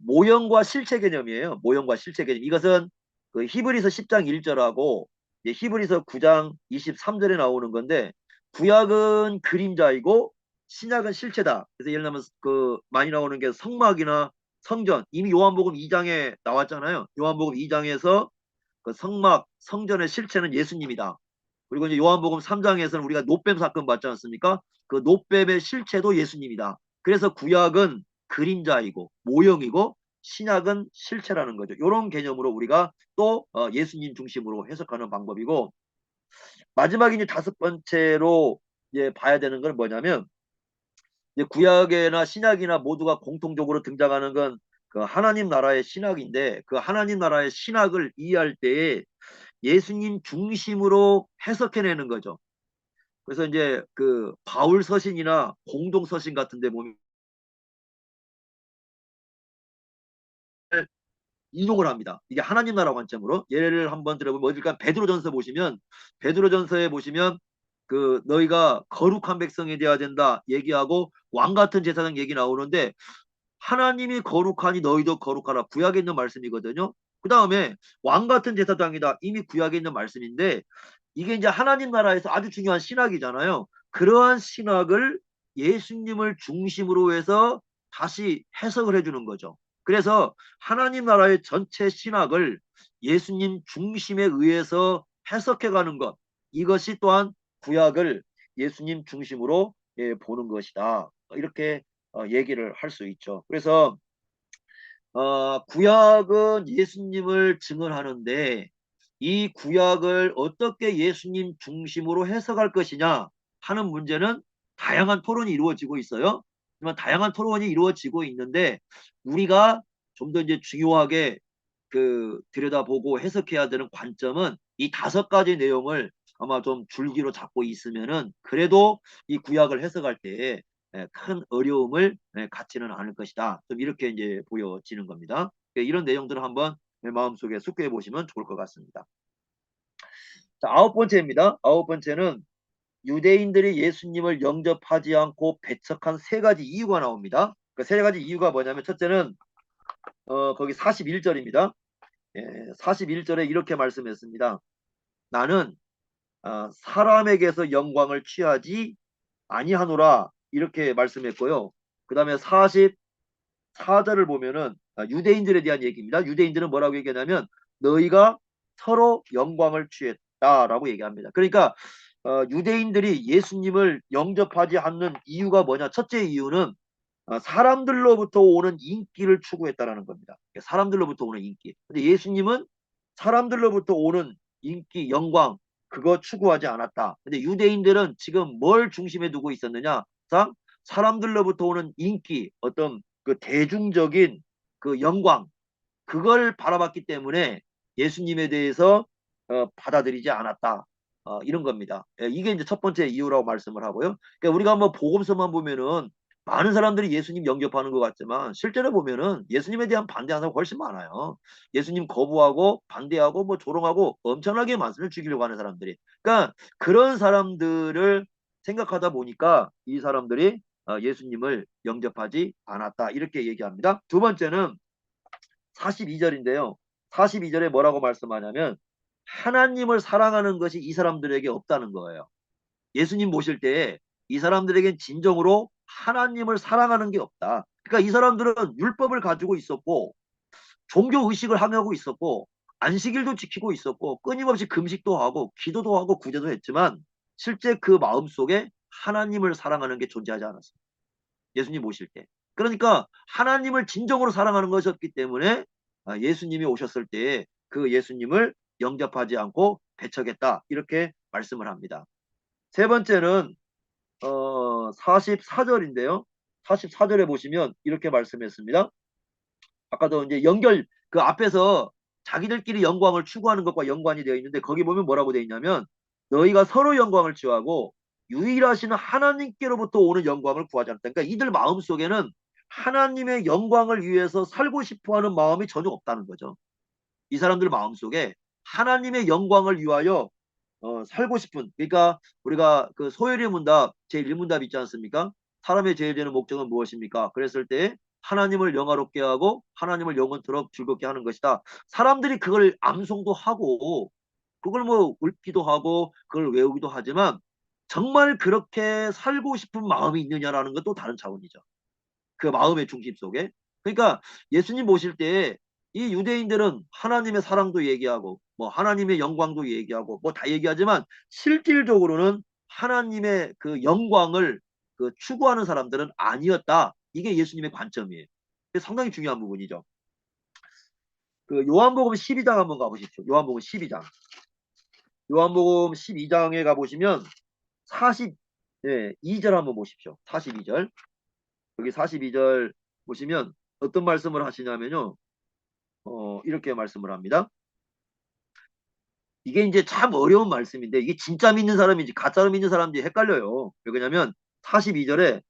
모형과 실체 개념이에요. 모형과 실체 개념. 이것은 그 히브리서 10장 1절하고 히브리서 9장 23절에 나오는 건데 구약은 그림자이고 신약은 실체다. 그래서 예를 들면 그 많이 나오는 게 성막이나 성전. 이미 요한복음 2장에 나왔잖아요. 요한복음 2장에서 그 성막, 성전의 실체는 예수님이다. 그리고 이제 요한복음 3장에서는 우리가 노뱀 사건 봤지 않습니까? 그 노뱀의 실체도 예수님이다. 그래서 구약은 그림자이고 모형이고 신약은 실체라는 거죠. 이런 개념으로 우리가 또 예수님 중심으로 해석하는 방법이고 마지막에 이제 다섯 번째로 이제 봐야 되는 건 뭐냐면 이제 구약이나 신약이나 모두가 공통적으로 등장하는 건 그 하나님 나라의 신학인데 그 하나님 나라의 신학을 이해할 때에 예수님 중심으로 해석해내는 거죠. 그래서 이제 그 바울 서신이나 공동 서신 같은 데 보면 인용을 합니다. 이게 하나님 나라 관점으로 예를 한번 들어보면 어딜까 베드로전서 보시면 베드로전서에 보시면 그 너희가 거룩한 백성이 되어야 된다 얘기하고 왕 같은 제사장 얘기 나오는데 하나님이 거룩하니 너희도 거룩하라 구약에 있는 말씀이거든요. 그 다음에 왕 같은 제사장이다 이미 구약에 있는 말씀인데 이게 이제 하나님 나라에서 아주 중요한 신학이잖아요. 그러한 신학을 예수님을 중심으로 해서 다시 해석을 해주는 거죠. 그래서 하나님 나라의 전체 신학을 예수님 중심에 의해서 해석해가는 것 이것이 또한 구약을 예수님 중심으로 보는 것이다. 이렇게 얘기를 할 수 있죠. 그래서 구약은 예수님을 증언하는데 이 구약을 어떻게 예수님 중심으로 해석할 것이냐 하는 문제는 다양한 토론이 이루어지고 있어요. 하지만 다양한 토론이 이루어지고 있는데 우리가 좀 더 이제 중요하게 그 들여다보고 해석해야 되는 관점은 이 다섯 가지 내용을 아마 좀 줄기로 잡고 있으면은 그래도 이 구약을 해석할 때 큰 어려움을 갖지는 않을 것이다. 좀 이렇게 이제 보여지는 겁니다. 이런 내용들을 한번 마음속에 숙고해 보시면 좋을 것 같습니다. 자, 아홉 번째입니다. 아홉 번째는 유대인들이 예수님을 영접하지 않고 배척한 세 가지 이유가 나옵니다. 그 세 가지 이유가 뭐냐면 첫째는 거기 41절입니다. 41절에 이렇게 말씀했습니다. 나는 사람에게서 영광을 취하지 아니하노라 이렇게 말씀했고요. 그 다음에 44절을 보면은 유대인들에 대한 얘기입니다. 유대인들은 뭐라고 얘기하냐면 너희가 서로 영광을 취했다라고 얘기합니다. 그러니까 유대인들이 예수님을 영접하지 않는 이유가 뭐냐? 첫째 이유는 사람들로부터 오는 인기를 추구했다라는 겁니다. 사람들로부터 오는 인기. 근데 예수님은 사람들로부터 오는 인기, 영광 그거 추구하지 않았다. 근데 유대인들은 지금 뭘 중심에 두고 있었느냐? 사람들로부터 오는 인기, 어떤 그 대중적인 그 영광 그걸 바라봤기 때문에 예수님에 대해서 받아들이지 않았다. 이런 겁니다. 이게 이제 첫 번째 이유라고 말씀을 하고요. 그러니까 우리가 한번 복음서만 보면은 많은 사람들이 예수님 영접하는 것 같지만 실제로 보면은 예수님에 대한 반대하는 사람이 훨씬 많아요. 예수님 거부하고 반대하고 뭐 조롱하고 엄청나게 말씀을 죽이려고 하는 사람들이. 그러니까 그런 사람들을 생각하다 보니까 이 사람들이 예수님을 영접하지 않았다. 이렇게 얘기합니다. 두 번째는 42절인데요. 42절에 뭐라고 말씀하냐면 하나님을 사랑하는 것이 이 사람들에게 없다는 거예요. 예수님 모실 때 이 사람들에겐 진정으로 하나님을 사랑하는 게 없다. 그러니까 이 사람들은 율법을 가지고 있었고 종교 의식을 항하고 있었고 안식일도 지키고 있었고 끊임없이 금식도 하고 기도도 하고 구제도 했지만 실제 그 마음속에 하나님을 사랑하는 게 존재하지 않았습니다. 예수님 모실 때. 그러니까 하나님을 진정으로 사랑하는 것이었기 때문에 예수님이 오셨을 때 그 예수님을 영접하지 않고 배척했다. 이렇게 말씀을 합니다. 세 번째는 44절인데요. 44절에 보시면 이렇게 말씀했습니다. 아까도 이제 연결 그 앞에서 자기들끼리 영광을 추구하는 것과 연관이 되어 있는데 거기 보면 뭐라고 되어 있냐면 너희가 서로 영광을 취하고 유일하신 하나님께로부터 오는 영광을 구하지 않다. 그러니까 이들 마음속에는 하나님의 영광을 위해서 살고 싶어하는 마음이 전혀 없다는 거죠. 이 사람들 마음속에 하나님의 영광을 위하여 살고 싶은 그러니까 우리가 그 소요리 문답 제1문답 있지 않습니까? 사람의 제일 되는 목적은 무엇입니까? 그랬을 때 하나님을 영화롭게 하고 하나님을 영원토록 즐겁게 하는 것이다. 사람들이 그걸 암송도 하고 그걸 뭐 읊기도 하고 그걸 외우기도 하지만 정말 그렇게 살고 싶은 마음이 있느냐라는 것도 다른 차원이죠. 그 마음의 중심 속에. 그러니까 예수님 모실 때 이 유대인들은 하나님의 사랑도 얘기하고 뭐 하나님의 영광도 얘기하고 뭐 다 얘기하지만 실질적으로는 하나님의 그 영광을 그 추구하는 사람들은 아니었다. 이게 예수님의 관점이에요. 상당히 중요한 부분이죠. 그 요한복음 12장 한번 가보십시오. 요한복음 12장. 요한복음 12장에 가보시면 42절 한번 보십시오. 42절. 여기 42절 보시면 어떤 말씀을 하시냐면요. 이렇게 말씀을 합니다. 이게 이제 참 어려운 말씀인데 이게 진짜 믿는 사람인지 가짜로 믿는 사람인지 헷갈려요. 왜냐면 42절에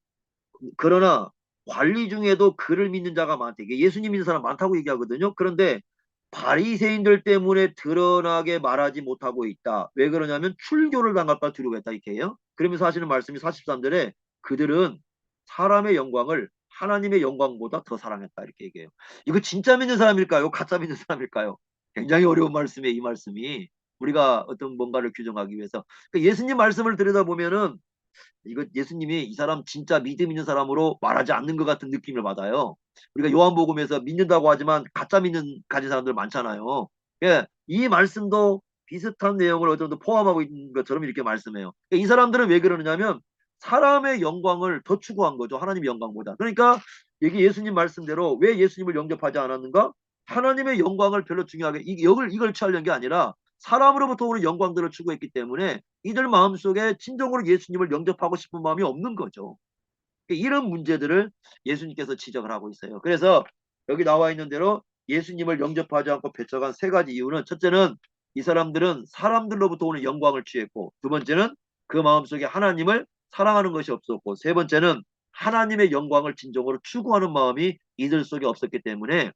그러나 관리 중에도 그를 믿는 자가 많다. 이게 예수님 믿는 사람 많다고 얘기하거든요. 그런데 바리새인들 때문에 드러나게 말하지 못하고 있다. 왜 그러냐면 출교를 당할까 두려워했다 이렇게 해요. 그러면서 하시는 말씀이 43절에 그들은 사람의 영광을 하나님의 영광보다 더 사랑했다 이렇게 얘기해요. 이거 진짜 믿는 사람일까요? 가짜 믿는 사람일까요? 굉장히 어려운 말씀이에요. 이 말씀이 우리가 어떤 뭔가를 규정하기 위해서 그러니까 예수님 말씀을 들여다보면은 이거 예수님이 이 사람 진짜 믿음 있는 사람으로 말하지 않는 것 같은 느낌을 받아요. 우리가 요한복음에서 믿는다고 하지만 가짜 믿는 가진 사람들 많잖아요. 예, 이 말씀도 비슷한 내용을 어느 정도 포함하고 있는 것처럼 이렇게 말씀해요. 그러니까 이 사람들은 왜 그러느냐면 사람의 영광을 더 추구한 거죠. 하나님의 영광보다. 그러니까 여기 예수님 말씀대로 왜 예수님을 영접하지 않았는가? 하나님의 영광을 별로 중요하게 이걸 취하려는 게 아니라 사람으로부터 오는 영광들을 추구했기 때문에 이들 마음속에 진정으로 예수님을 영접하고 싶은 마음이 없는 거죠. 이런 문제들을 예수님께서 지적을 하고 있어요. 그래서 여기 나와 있는 대로 예수님을 영접하지 않고 배척한 세 가지 이유는 첫째는 이 사람들은 사람들로부터 오는 영광을 취했고 두 번째는 그 마음속에 하나님을 사랑하는 것이 없었고 세 번째는 하나님의 영광을 진정으로 추구하는 마음이 이들 속에 없었기 때문에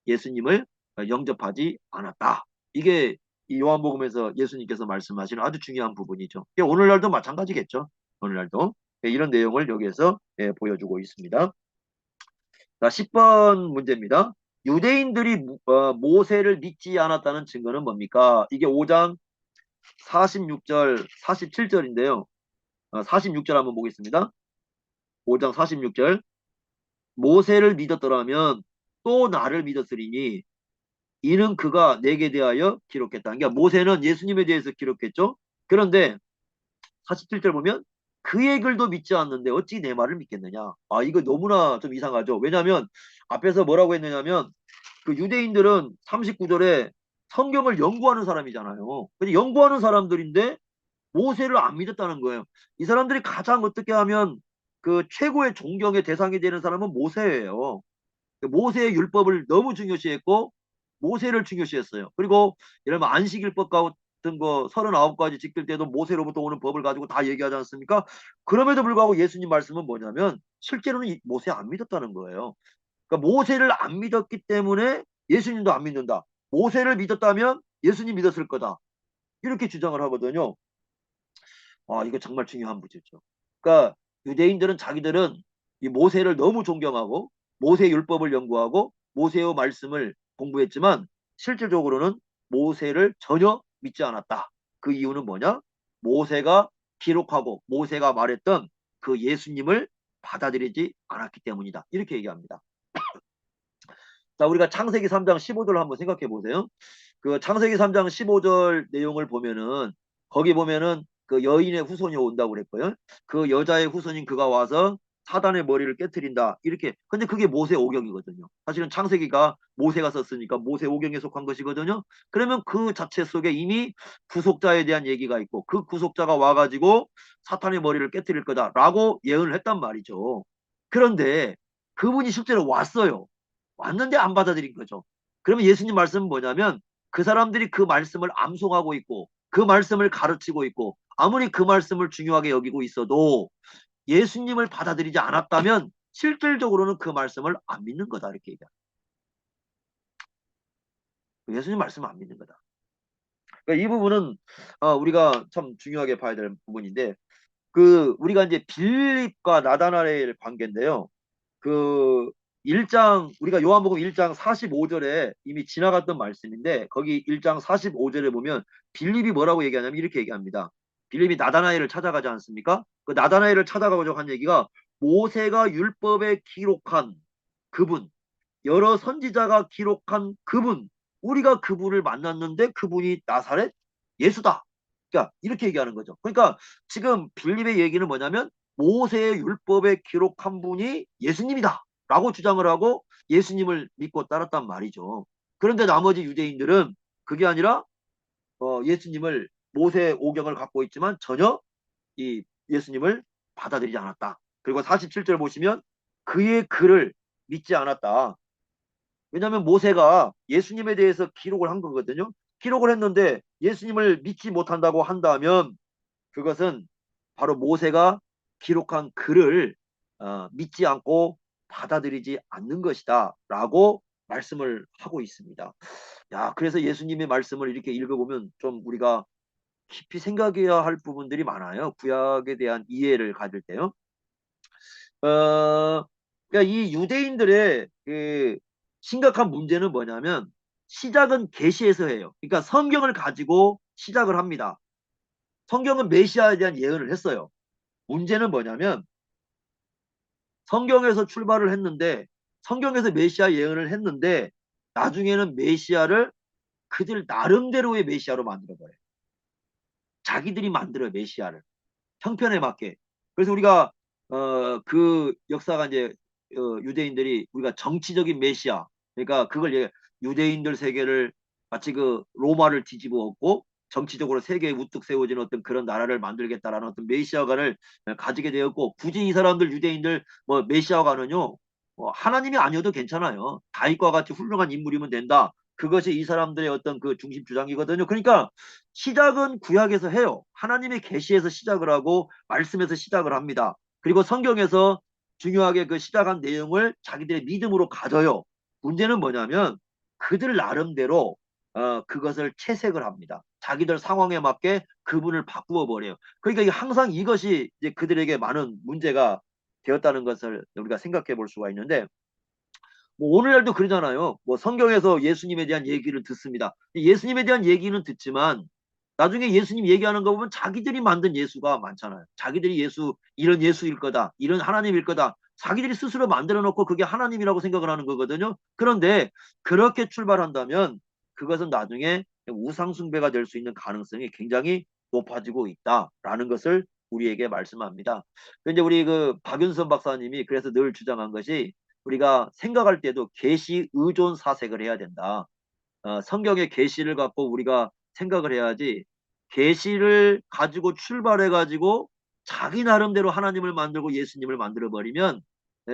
예수님을 영접하지 않았다. 이게 이 요한복음에서 예수님께서 말씀하시는 아주 중요한 부분이죠. 오늘날도 마찬가지겠죠. 오늘날도 이런 내용을 여기에서 보여주고 있습니다. 자, 10번 문제입니다. 유대인들이 모세를 믿지 않았다는 증거는 뭡니까? 이게 5장 46절, 47절인데요. 46절 한번 보겠습니다. 5장 46절. 모세를 믿었더라면 또 나를 믿었으리니 이는 그가 내게 대하여 기록했다. 그러니까 모세는 예수님에 대해서 기록했죠. 그런데 47절 보면 그의 글도 믿지 않는데 어찌 내 말을 믿겠느냐. 아 이거 너무나 좀 이상하죠. 왜냐하면 앞에서 뭐라고 했느냐면 그 유대인들은 39절에 성경을 연구하는 사람이잖아요. 근데 연구하는 사람들인데 모세를 안 믿었다는 거예요. 이 사람들이 가장 어떻게 하면 그 최고의 존경의 대상이 되는 사람은 모세예요. 모세의 율법을 너무 중요시했고 모세를 중요시했어요. 그리고 예를 들면 안식일법 같은 거 39가지 지킬 때도 모세로부터 오는 법을 가지고 다 얘기하지 않습니까? 그럼에도 불구하고 예수님 말씀은 뭐냐면 실제로는 모세 안 믿었다는 거예요. 그러니까 모세를 안 믿었기 때문에 예수님도 안 믿는다. 모세를 믿었다면 예수님 믿었을 거다. 이렇게 주장을 하거든요. 이거 정말 중요한 문제죠. 그러니까 유대인들은 자기들은 이 모세를 너무 존경하고 모세 율법을 연구하고 모세의 말씀을 공부했지만 실질적으로는 모세를 전혀 믿지 않았다. 그 이유는 뭐냐? 모세가 기록하고 모세가 말했던 그 예수님을 받아들이지 않았기 때문이다. 이렇게 얘기합니다. 자, 우리가 창세기 3장 15절을 한번 생각해 보세요. 그 창세기 3장 15절 내용을 보면은 거기 보면은 그 여인의 후손이 온다고 그랬고요. 그 여자의 후손인 그가 와서 사단의 머리를 깨뜨린다. 이렇게. 근데 그게 모세 오경이거든요. 사실은 창세기가 모세가 썼으니까 모세 오경에 속한 것이거든요. 그러면 그 자체 속에 이미 구속자에 대한 얘기가 있고 그 구속자가 와가지고 사탄의 머리를 깨뜨릴 거다라고 예언을 했단 말이죠. 그런데 그분이 실제로 왔어요. 왔는데 안 받아들인 거죠. 그러면 예수님 말씀은 뭐냐면 그 사람들이 그 말씀을 암송하고 있고 그 말씀을 가르치고 있고 아무리 그 말씀을 중요하게 여기고 있어도 예수님을 받아들이지 않았다면 실질적으로는 그 말씀을 안 믿는 거다 이렇게 얘기합니다. 예수님 말씀을 안 믿는 거다. 그러니까 이 부분은 우리가 참 중요하게 봐야 될 부분인데 그 우리가 이제 빌립과 나다나엘의 관계인데요. 그 1장 우리가 요한복음 1장 45절에 이미 지나갔던 말씀인데 거기 1장 45절에 보면 빌립이 뭐라고 얘기하냐면 이렇게 얘기합니다. 빌립이 나다나엘을 찾아가지 않습니까? 그 나다나엘을 찾아가고자 한 얘기가 모세가 율법에 기록한 그분, 여러 선지자가 기록한 그분, 우리가 그분을 만났는데 그분이 나사렛 예수다. 그러니까 이렇게 얘기하는 거죠. 그러니까 지금 빌립의 얘기는 뭐냐면 모세의 율법에 기록한 분이 예수님이다 라고 주장을 하고 예수님을 믿고 따랐단 말이죠. 그런데 나머지 유대인들은 그게 아니라 예수님을 모세 오경을 갖고 있지만 전혀 이 예수님을 받아들이지 않았다. 그리고 47절 보시면 그의 글을 믿지 않았다. 왜냐하면 모세가 예수님에 대해서 기록을 한 거거든요. 기록을 했는데 예수님을 믿지 못한다고 한다면 그것은 바로 모세가 기록한 글을 믿지 않고 받아들이지 않는 것이다 라고 말씀을 하고 있습니다. 야, 그래서 예수님의 말씀을 이렇게 읽어보면 좀 우리가 깊이 생각해야 할 부분들이 많아요. 구약에 대한 이해를 가질 때요. 그러니까 이 유대인들의 그 심각한 문제는 뭐냐면 시작은 계시에서 해요. 그러니까 성경을 가지고 시작을 합니다. 성경은 메시아에 대한 예언을 했어요. 문제는 뭐냐면 성경에서 출발을 했는데 성경에서 메시아 예언을 했는데 나중에는 메시아를 그들 나름대로의 메시아로 만들어버려요. 자기들이 만들어요, 메시아를. 형편에 맞게. 그래서 우리가 그 역사가 이제 유대인들이 우리가 정치적인 메시아 그러니까 그걸 유대인들 세계를 마치 그 로마를 뒤집어 엎고 정치적으로 세계에 우뚝 세워진 어떤 그런 나라를 만들겠다라는 어떤 메시아관을 가지게 되었고 굳이 이 사람들 유대인들 뭐 메시아관은요 하나님이 아니어도 괜찮아요. 다윗과 같이 훌륭한 인물이면 된다. 그것이 이 사람들의 어떤 그 중심 주장이거든요. 그러니까 시작은 구약에서 해요. 하나님의 계시에서 시작을 하고 말씀에서 시작을 합니다. 그리고 성경에서 중요하게 그 시작한 내용을 자기들의 믿음으로 가져요. 문제는 뭐냐면 그들 나름대로 그것을 채색을 합니다. 자기들 상황에 맞게 그분을 바꾸어 버려요. 그러니까 항상 이것이 이제 그들에게 많은 문제가 되었다는 것을 우리가 생각해 볼 수가 있는데 뭐 오늘날도 그러잖아요. 뭐 성경에서 예수님에 대한 얘기를 듣습니다. 예수님에 대한 얘기는 듣지만 나중에 예수님 얘기하는 거 보면 자기들이 만든 예수가 많잖아요. 자기들이 예수 이런 예수일 거다. 이런 하나님일 거다. 자기들이 스스로 만들어 놓고 그게 하나님이라고 생각을 하는 거거든요. 그런데 그렇게 출발한다면 그것은 나중에 우상 숭배가 될 수 있는 가능성이 굉장히 높아지고 있다라는 것을 우리에게 말씀합니다. 근데 우리 그 박윤선 박사님이 그래서 늘 주장한 것이 우리가 생각할 때도 계시 의존 사색을 해야 된다. 성경의 계시를 갖고 우리가 생각을 해야지 계시를 가지고 출발해 가지고 자기 나름대로 하나님을 만들고 예수님을 만들어 버리면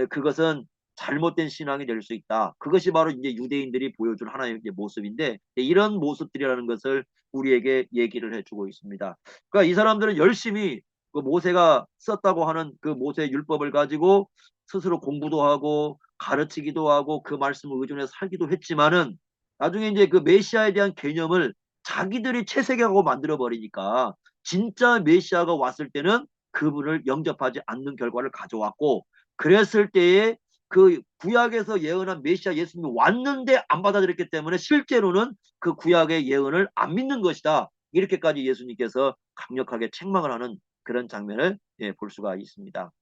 그것은 잘못된 신앙이 될 수 있다. 그것이 바로 이제 유대인들이 보여준 하나님의 모습인데 이런 모습들이라는 것을 우리에게 얘기를 해주고 있습니다. 그러니까 이 사람들은 열심히 그 모세가 썼다고 하는 그 모세 율법을 가지고 스스로 공부도 하고 가르치기도 하고 그 말씀을 의존해서 살기도 했지만은 나중에 이제 그 메시아에 대한 개념을 자기들이 채색하고 만들어 버리니까 진짜 메시아가 왔을 때는 그분을 영접하지 않는 결과를 가져왔고, 그랬을 때에 그 구약에서 예언한 메시아 예수님이 왔는데 안 받아들였기 때문에 실제로는 그 구약의 예언을 안 믿는 것이다. 이렇게까지 예수님께서 강력하게 책망을 하는 그런 장면을 볼 수가 있습니다.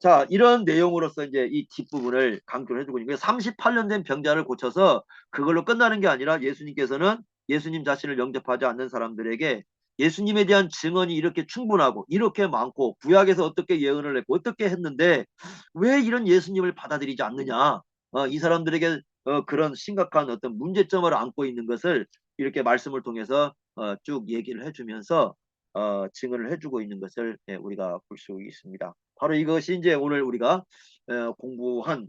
자, 이런 내용으로서 이제 이 뒷부분을 강조를 해주고 있는 게 38년 된 병자를 고쳐서 그걸로 끝나는 게 아니라 예수님께서는 예수님 자신을 영접하지 않는 사람들에게 예수님에 대한 증언이 이렇게 충분하고 이렇게 많고 구약에서 어떻게 예언을 했고 어떻게 했는데 왜 이런 예수님을 받아들이지 않느냐. 이 사람들에게 그런 심각한 어떤 문제점을 안고 있는 것을 이렇게 말씀을 통해서 쭉 얘기를 해주면서 증언을 해주고 있는 것을 우리가 볼 수 있습니다. 바로 이것이 이제 오늘 우리가 공부한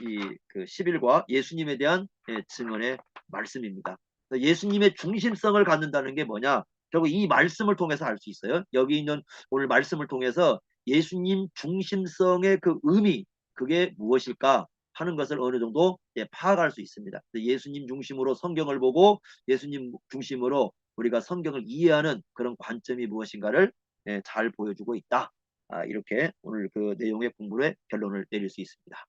이그 10일과 예수님에 대한 증언의 말씀입니다. 예수님의 중심성을 갖는다는 게 뭐냐? 결국 이 말씀을 통해서 알 수 있어요. 여기 있는 오늘 말씀을 통해서 예수님 중심성의 그 의미, 그게 무엇일까 하는 것을 어느 정도 파악할 수 있습니다. 예수님 중심으로 성경을 보고 예수님 중심으로 우리가 성경을 이해하는 그런 관점이 무엇인가를 잘 보여주고 있다. 이렇게 오늘 그 내용의 공부의 결론을 내릴 수 있습니다.